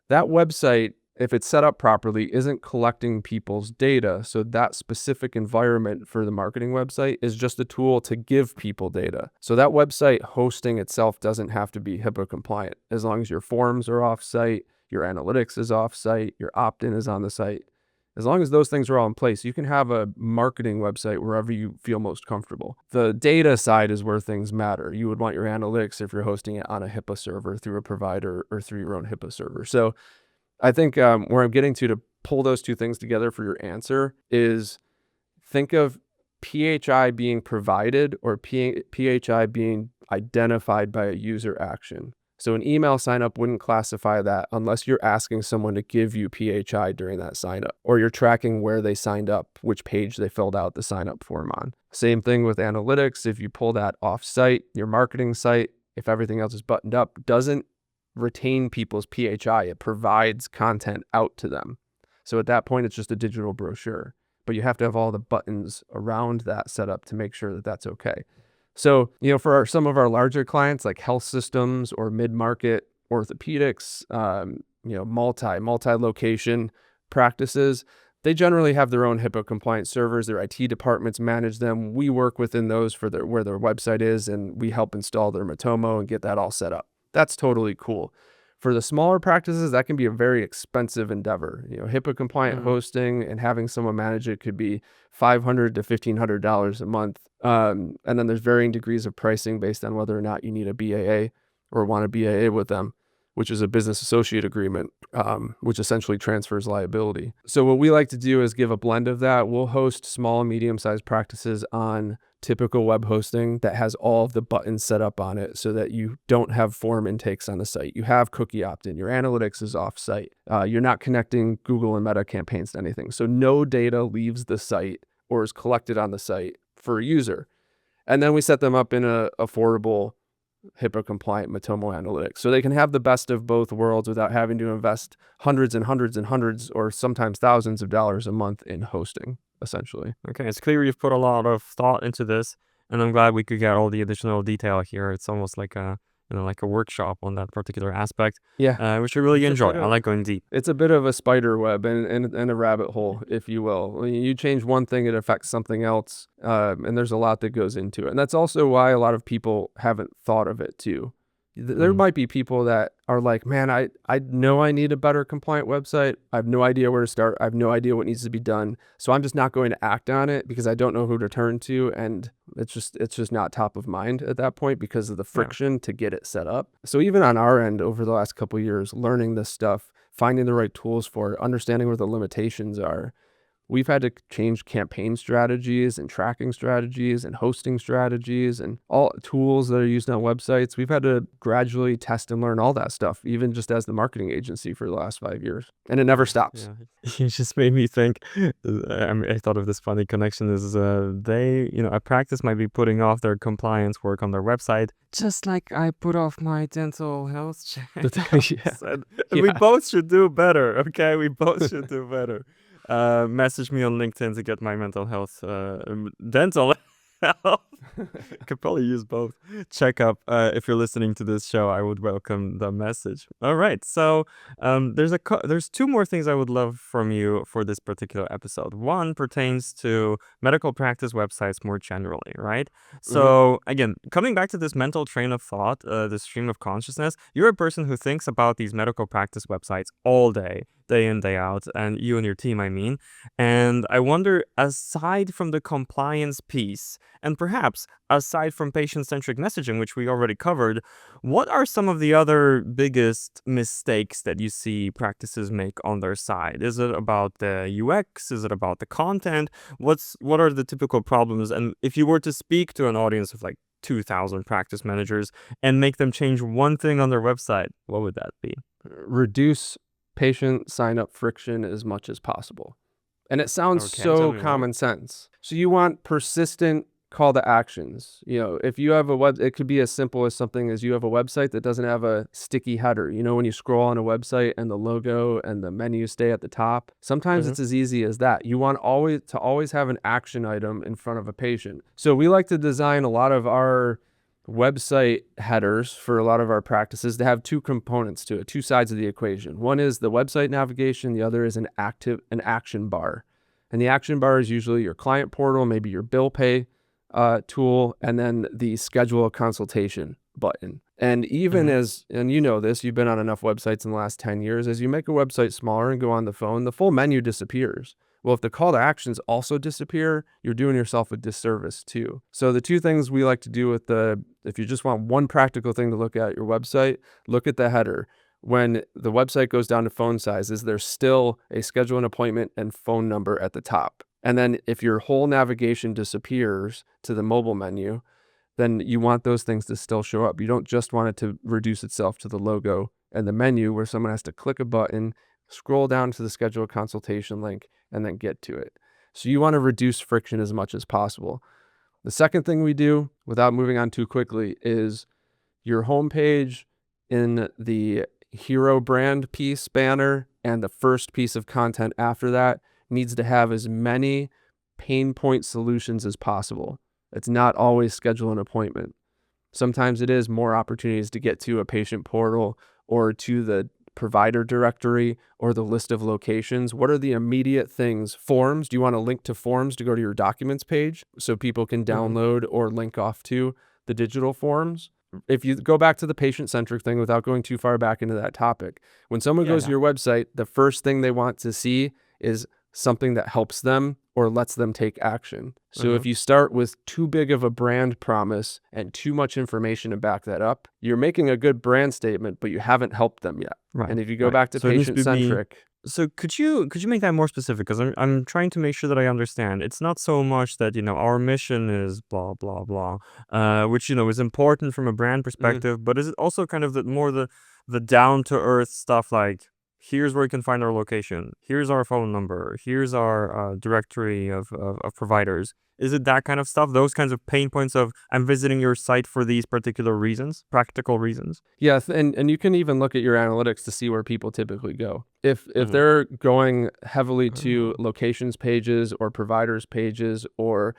That website, if it's set up properly, isn't collecting people's data. So that specific environment for the marketing website is just a tool to give people data. So that website hosting itself doesn't have to be HIPAA compliant. As long as your forms are off-site, your analytics is off-site, your opt-in is on the site. As long as those things are all in place, you can have a marketing website wherever you feel most comfortable. The data side is where things matter. You would want your analytics if you're hosting it on a HIPAA server through a provider or through your own HIPAA server. So I think where I'm getting to pull those two things together for your answer is think of PHI being provided or PHI being identified by a user action. So an email signup wouldn't classify that unless you're asking someone to give you PHI during that signup, or you're tracking where they signed up, which page they filled out the signup form on. Same thing with analytics. If you pull that off site, your marketing site, if everything else is buttoned up, doesn't retain people's PHI. It provides content out to them. So at that point, it's just a digital brochure, but you have to have all the buttons around that set up to make sure that that's okay. So, for some of our larger clients like health systems or mid-market orthopedics, multi-location practices, they generally have their own HIPAA compliant servers. Their IT departments manage them. We work within those for where their website is, and we help install their Matomo and get that all set up. That's totally cool. For the smaller practices, that can be a very expensive endeavor. HIPAA compliant hosting and having someone manage it could be $500 to $1,500 a month. And then there's varying degrees of pricing based on whether or not you need a BAA or want a BAA with them, which is a business associate agreement, which essentially transfers liability. So what we like to do is give a blend of that. We'll host small and medium-sized practices on typical web hosting that has all of the buttons set up on it so that you don't have form intakes on the site. You have cookie opt-in. Your analytics is off-site. You're not connecting Google and Meta campaigns to anything. So no data leaves the site or is collected on the site for a user. And then we set them up in a affordable HIPAA compliant Matomo analytics. So they can have the best of both worlds without having to invest hundreds and hundreds and hundreds or sometimes thousands of dollars a month in hosting, essentially. Okay, it's clear you've put a lot of thought into this, and I'm glad we could get all the additional detail here. It's almost like a workshop on that particular aspect. Yeah. Which I really enjoy. I like going deep. It's a bit of a spider web and a rabbit hole, if you will. When you change one thing, it affects something else, and there's a lot that goes into it. And that's also why a lot of people haven't thought of it too. There might be people that are like, man, I know I need a better compliant website. I have no idea where to start. I have no idea what needs to be done. So I'm just not going to act on it because I don't know who to turn to. And it's just not top of mind at that point because of the friction to get it set up. So even on our end over the last couple of years, learning this stuff, finding the right tools for it, understanding where the limitations are, we've had to change campaign strategies and tracking strategies and hosting strategies and all tools that are used on websites. We've had to gradually test and learn all that stuff, even just as the marketing agency for the last 5 years. And it never stops. Yeah. You just made me think. I thought of this funny connection is a practice might be putting off their compliance work on their website, just like I put off my dental health check. We both should do better. Okay, we both should do better. Message me on LinkedIn to get my mental health, dental health. Could probably use both. Checkup. If you're listening to this show, I would welcome the message. All right. So there's two more things I would love from you for this particular episode. One pertains to medical practice websites more generally, right? So again, coming back to this mental train of thought, this stream of consciousness, you're a person who thinks about these medical practice websites all day in, day out, and you and your team, I mean. And I wonder, aside from the compliance piece, and perhaps aside from patient-centric messaging, which we already covered, what are some of the other biggest mistakes that you see practices make on their side? Is it about the UX? Is it about the content? What are the typical problems? And if you were to speak to an audience of like 2,000 practice managers and make them change one thing on their website, what would that be? Reduce patient sign-up friction as much as possible. And it sounds Okay, tell so me more. common sense. So you want persistent call to actions. If you have it could be as simple as something as you have a website that doesn't have a sticky header. When you scroll on a website and the logo and the menu stay at the top, sometimes Mhm. it's as easy as that. You want always have an action item in front of a patient. So we like to design a lot of our website headers for a lot of our practices to have two components to it, two sides of the equation. One is the website navigation, the other is an action bar. And the action bar is usually your client portal, maybe your bill pay tool, and then the schedule a consultation button. And even Mhm. and you know this, you've been on enough websites in the last 10 years, as you make a website smaller and go on the phone, the full menu disappears. Well, if the call to actions also disappear, you're doing yourself a disservice too. So the two things we like to do if you just want one practical thing to look at your website, look at the header. When the website goes down to phone size, is there still a schedule an appointment and phone number at the top? And then if your whole navigation disappears to the mobile menu, then you want those things to still show up. You don't just want it to reduce itself to the logo and the menu where someone has to click a button, scroll down to the schedule a consultation link, and then get to it. So you want to reduce friction as much as possible. The second thing we do, without moving on too quickly, is your homepage in the hero brand piece banner and the first piece of content after that needs to have as many pain point solutions as possible. It's not always schedule an appointment. Sometimes it is more opportunities to get to a patient portal or to the provider directory or the list of locations. What are the immediate things? Forms. Do you want to link to forms to go to your documents page so people can Mhm. download or link off to the digital forms? If you go back to the patient-centric thing without going too far back into that topic, when someone Yeah, goes to yeah. your website, the first thing they want to see is something that helps them or lets them take action. So if Mhm. you start with too big of a brand promise and too much information to back that up, you're making a good brand statement, but you haven't helped them yet. Right, And if you go right. back to So it needs to be. patient-centric, So could you make that more specific? Because I'm trying to make sure that I understand. It's not so much that our mission is blah blah blah, which is important from a brand mm, perspective. But is it also kind of the down to earth stuff like here's where you can find our location, here's our phone number, here's our directory of providers. Is it that kind of stuff? Those kinds of pain points of I'm visiting your site for these particular reasons, practical reasons. yes, and you can even look at your analytics to see where people typically go. If Mm-hmm. they're going heavily to Oh, locations pages or providers pages or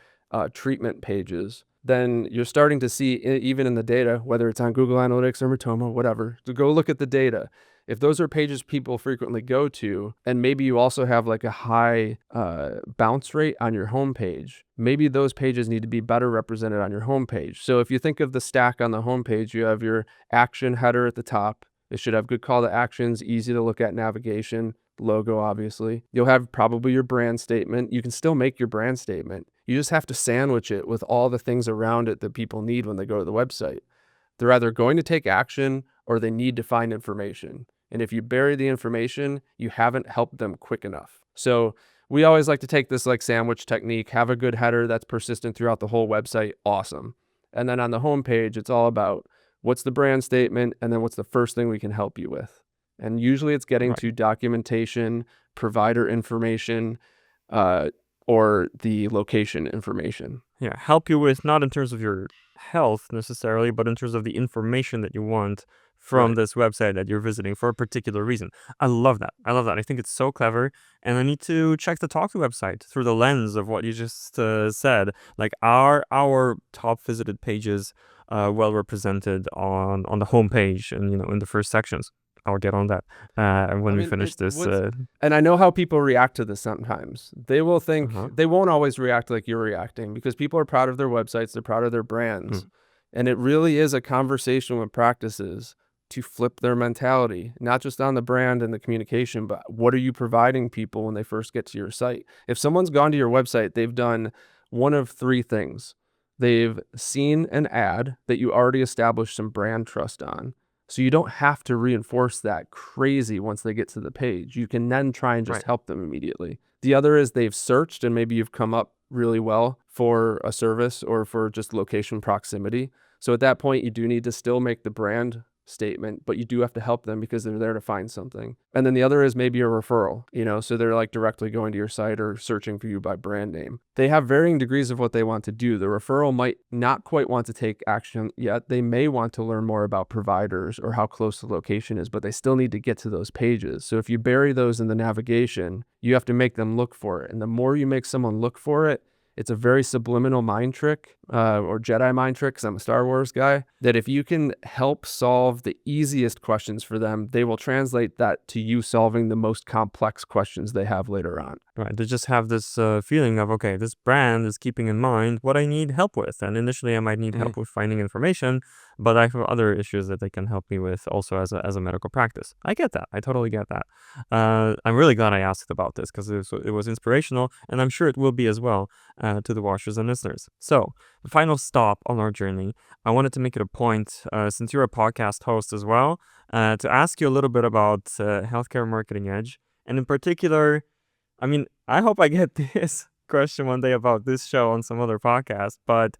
treatment pages, then you're starting to see even in the data, whether it's on Google Analytics or Matomo, whatever, to go look at the data. If those are pages people frequently go to, and maybe you also have like a high bounce rate on your homepage, maybe those pages need to be better represented on your homepage. So if you think of the stack on the homepage, you have your action header at the top. It should have good call to actions, easy to look at navigation, logo, obviously. You'll have probably your brand statement. You can still make your brand statement. You just have to sandwich it with all the things around it that people need when they go to the website. They're either going to take action or they need to find information. And if you bury the information, you haven't helped them quick enough. So we always like to take this like sandwich technique, have a good header that's persistent throughout the whole website. Awesome. And then on the homepage, it's all about what's the brand statement and then what's the first thing we can help you with. And usually it's getting right. to documentation, provider information, uh, or the location information. Yeah, help you with not in terms of your health necessarily, but in terms of the information that you want from Right. this website that you're visiting for a particular reason. I love that. I love that. I think it's so clever. And I need to check the Talk to website through the lens of what you just said. Like, are our top visited pages well represented on the homepage and in the first sections? I'll get on that when I we mean, finish this. and I know how people react to this sometimes. They will think, Uh-huh. they won't always react like you're reacting because people are proud of their websites, they're proud of their brands. Mm. And it really is a conversation with practices to flip their mentality, not just on the brand and the communication, but what are you providing people when they first get to your site? If someone's gone to your website, they've done one of three things. They've seen an ad that you already established some brand trust on. So you don't have to reinforce that crazy once they get to the page. You can then try and just Right. help them immediately. The other is they've searched and maybe you've come up really well for a service or for just location proximity. So at that point, you do need to still make the brand statement, but you do have to help them because they're there to find something. And then the other is maybe a referral, so they're like directly going to your site or searching for you by brand name. They have varying degrees of what they want to do. The referral might not quite want to take action yet. They may want to learn more about providers or how close the location is, but they still need to get to those pages. So if you bury those in the navigation, you have to make them look for it. And the more you make someone look for it, it's a very subliminal mind trick, or Jedi mind trick, because I'm a Star Wars guy, that if you can help solve the easiest questions for them, they will translate that to you solving the most complex questions they have later on. Right. They just have this feeling of, okay, this brand is keeping in mind what I need help with. And initially I might need help with finding information, but I have other issues that they can help me with also as a medical practice. I get that. I totally get that. I'm really glad I asked about this because it was inspirational, and I'm sure it will be as well to the watchers and listeners. So the final stop on our journey, I wanted to make it a point, since you're a podcast host as well, to ask you a little bit about Healthcare Marketing Edge. And in particular, I mean, I hope I get this question one day about this show on some other podcast, but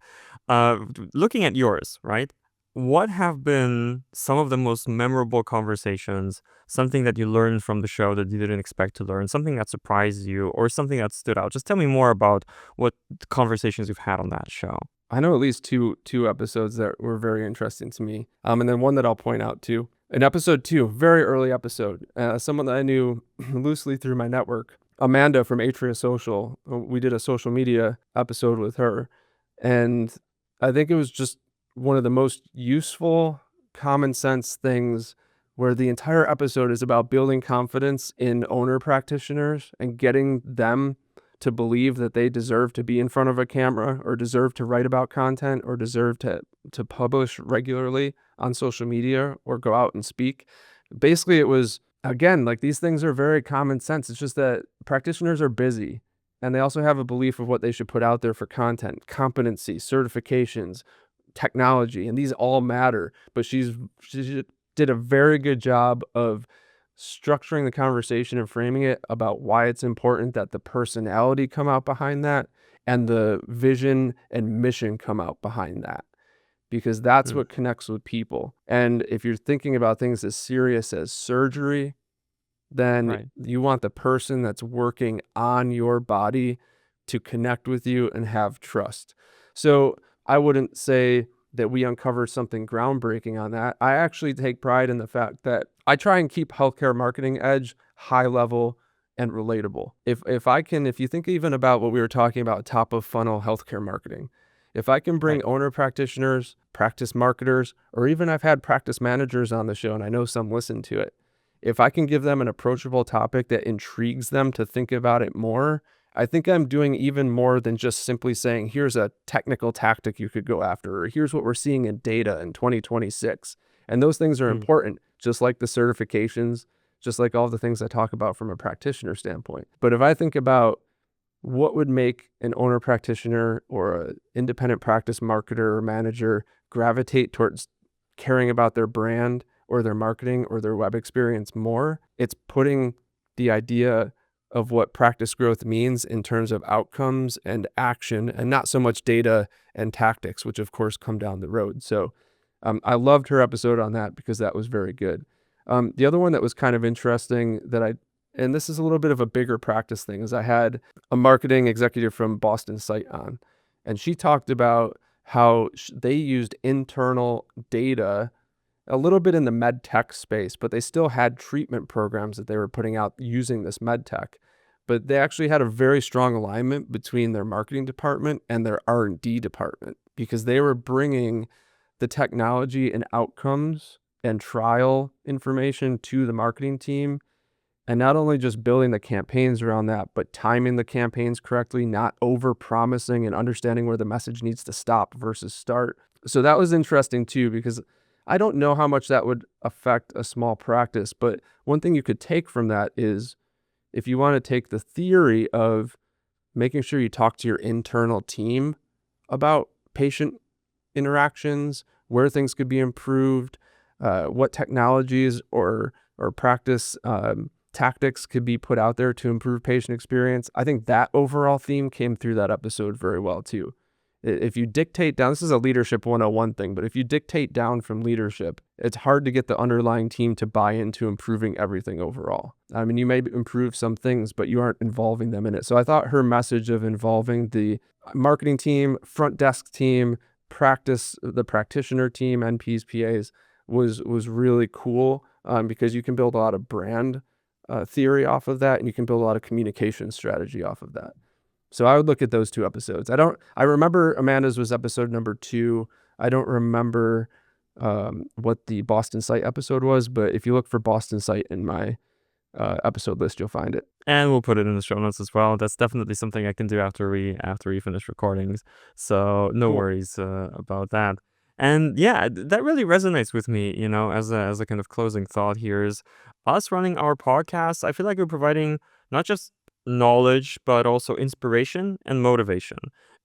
looking at yours, right? What have been some of the most memorable conversations, something that you learned from the show that you didn't expect to learn, something that surprised you, or something that stood out? Just tell me more about what conversations you've had on that show. I know at least two episodes that were very interesting to me. And then one that I'll point out too. In episode 2, very early episode, someone that I knew loosely through my network, Amanda from Atria Social, we did a social media episode with her. And I think it was just one of the most useful, common sense things where the entire episode is about building confidence in owner practitioners and getting them to believe that they deserve to be in front of a camera or deserve to write about content or deserve to publish regularly on social media or go out and speak. Basically, it was, again, like these things are very common sense. It's just that practitioners are busy and they also have a belief of what they should put out there for content, competency, certifications, technology, and these all matter. But she did a very good job of structuring the conversation and framing it about why it's important that the personality come out behind that and the vision and mission come out behind that, because that's what connects with people. And if you're thinking about things as serious as surgery, then you want the person that's working on your body to connect with you and have trust. So I wouldn't say that we uncovered something groundbreaking on that. I actually take pride in the fact that I try and keep Healthcare Marketing Edge high level and relatable. If you think even about what we were talking about, top of funnel healthcare marketing, if I can bring owner practitioners, practice marketers, or even I've had practice managers on the show and I know some listen to it, if I can give them an approachable topic that intrigues them to think about it more, I think I'm doing even more than just simply saying, here's a technical tactic you could go after, or here's what we're seeing in data in 2026. And those things are important, just like the certifications, just like all the things I talk about from a practitioner standpoint. But if I think about what would make an owner practitioner or an independent practice marketer or manager gravitate towards caring about their brand or their marketing or their web experience more, it's putting the idea of what practice growth means in terms of outcomes and action, and not so much data and tactics, which of course come down the road. So I loved her episode on that because that was very good. The other one that was kind of interesting and this is a little bit of a bigger practice thing, is I had a marketing executive from Boston site on, and she talked about how they used internal data a little bit in the med tech space, but they still had treatment programs that they were putting out using this med tech. But they actually had a very strong alignment between their marketing department and their R&D department, because they were bringing the technology and outcomes and trial information to the marketing team, and not only just building the campaigns around that, but timing the campaigns correctly, not over promising, and understanding where the message needs to stop versus start. So that was interesting too, because I don't know how much that would affect a small practice, but one thing you could take from that is, if you want to take the theory of making sure you talk to your internal team about patient interactions, where things could be improved, what technologies or practice tactics could be put out there to improve patient experience. I think that overall theme came through that episode very well too. If you dictate down, this is a leadership 101 thing, but if you dictate down from leadership, it's hard to get the underlying team to buy into improving everything overall. I mean, you may improve some things, but you aren't involving them in it. So I thought her message of involving the marketing team, front desk team, the practitioner team, NPs, PAs was really cool, because you can build a lot of brand theory off of that, and you can build a lot of communication strategy off of that. So I would look at those 2 episodes. I remember Amanda's was episode number 2. I don't remember what the Boston site episode was, but if you look for Boston site in my episode list, you'll find it. And we'll put it in the show notes as well. That's definitely something I can do after we finish recordings. So no Cool. worries about that. And yeah, that really resonates with me, as a kind of closing thought here is us running our podcast. I feel like we're providing not just knowledge, but also inspiration and motivation.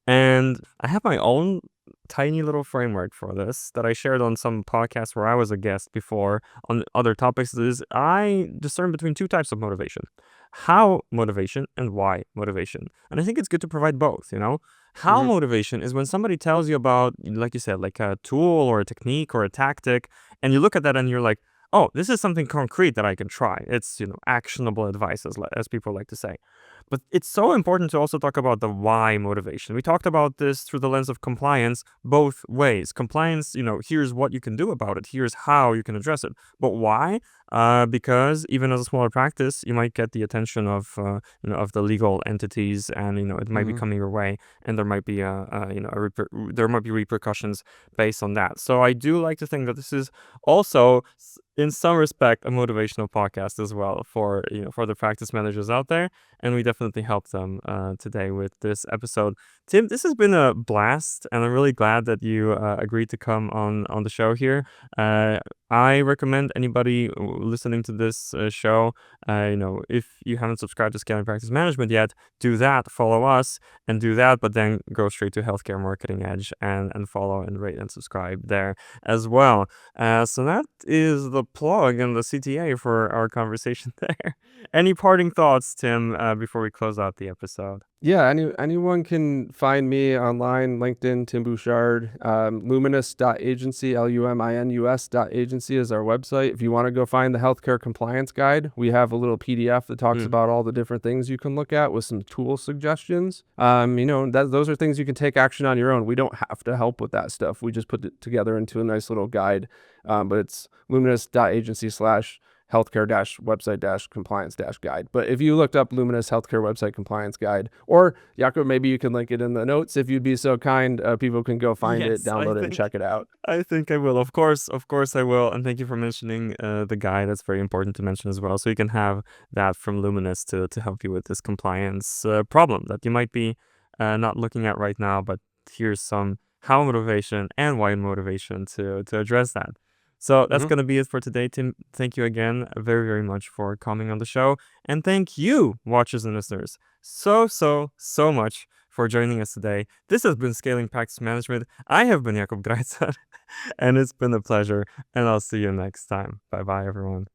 And I have my own tiny little framework for this that I shared on some podcasts where I was a guest before on other topics. Is I discern between 2 types of motivation: how motivation and why motivation. And I think it's good to provide both. How Mm-hmm. motivation is when somebody tells you about, like you said, like a tool or a technique or a tactic, and you look at that and you're like, oh, this is something concrete that I can try. It's, actionable advice, as people like to say. But it's so important to also talk about the why motivation. We talked about this through the lens of compliance both ways. Compliance, here's what you can do about it. Here's how you can address it. But why? Because even as a smaller practice, you might get the attention of of the legal entities, and it might be Mm-hmm. coming your way, and there might be there might be repercussions based on that. So I do like to think that this is also, in some respect, a motivational podcast as well for for the practice managers out there, and we definitely help them today with this episode. Tim, this has been a blast, and I'm really glad that you agreed to come on the show here. I recommend anybody listening to this show, if you haven't subscribed to Scaling Practice Management yet, do that, follow us, and do that, but then go straight to Healthcare Marketing Edge and follow and rate and subscribe there as well. So that is the plug and the CTA for our conversation there. Any parting thoughts, Tim, before we close out the episode? Yeah, anyone can find me online, LinkedIn, Tim Bouchard, luminus.agency, luminus.agency is our website. If you want to go find the healthcare compliance guide, we have a little PDF that talks about all the different things you can look at with some tool suggestions. Those are things you can take action on your own. We don't have to help with that stuff. We just put it together into a nice little guide. But it's luminus.agency/healthcare-website-compliance-guide. But if you looked up Luminus Healthcare Website Compliance Guide, or Jakub, maybe you can link it in the notes if you'd be so kind. People can go find it, Yes, download it, and check it out. I think I will. Of course I will. And thank you for mentioning the guide. That's very important to mention as well. So you can have that from Luminous to help you with this compliance problem that you might be not looking at right now. But here's some how motivation and why motivation to address that. So that's Mm-hmm. going to be it for today, Tim. Thank you again very, very much for coming on the show. And thank you, watchers and listeners, so much for joining us today. This has been Scaling Practice Management. I have been Jakub Greitzer, and it's been a pleasure. And I'll see you next time. Bye-bye, everyone.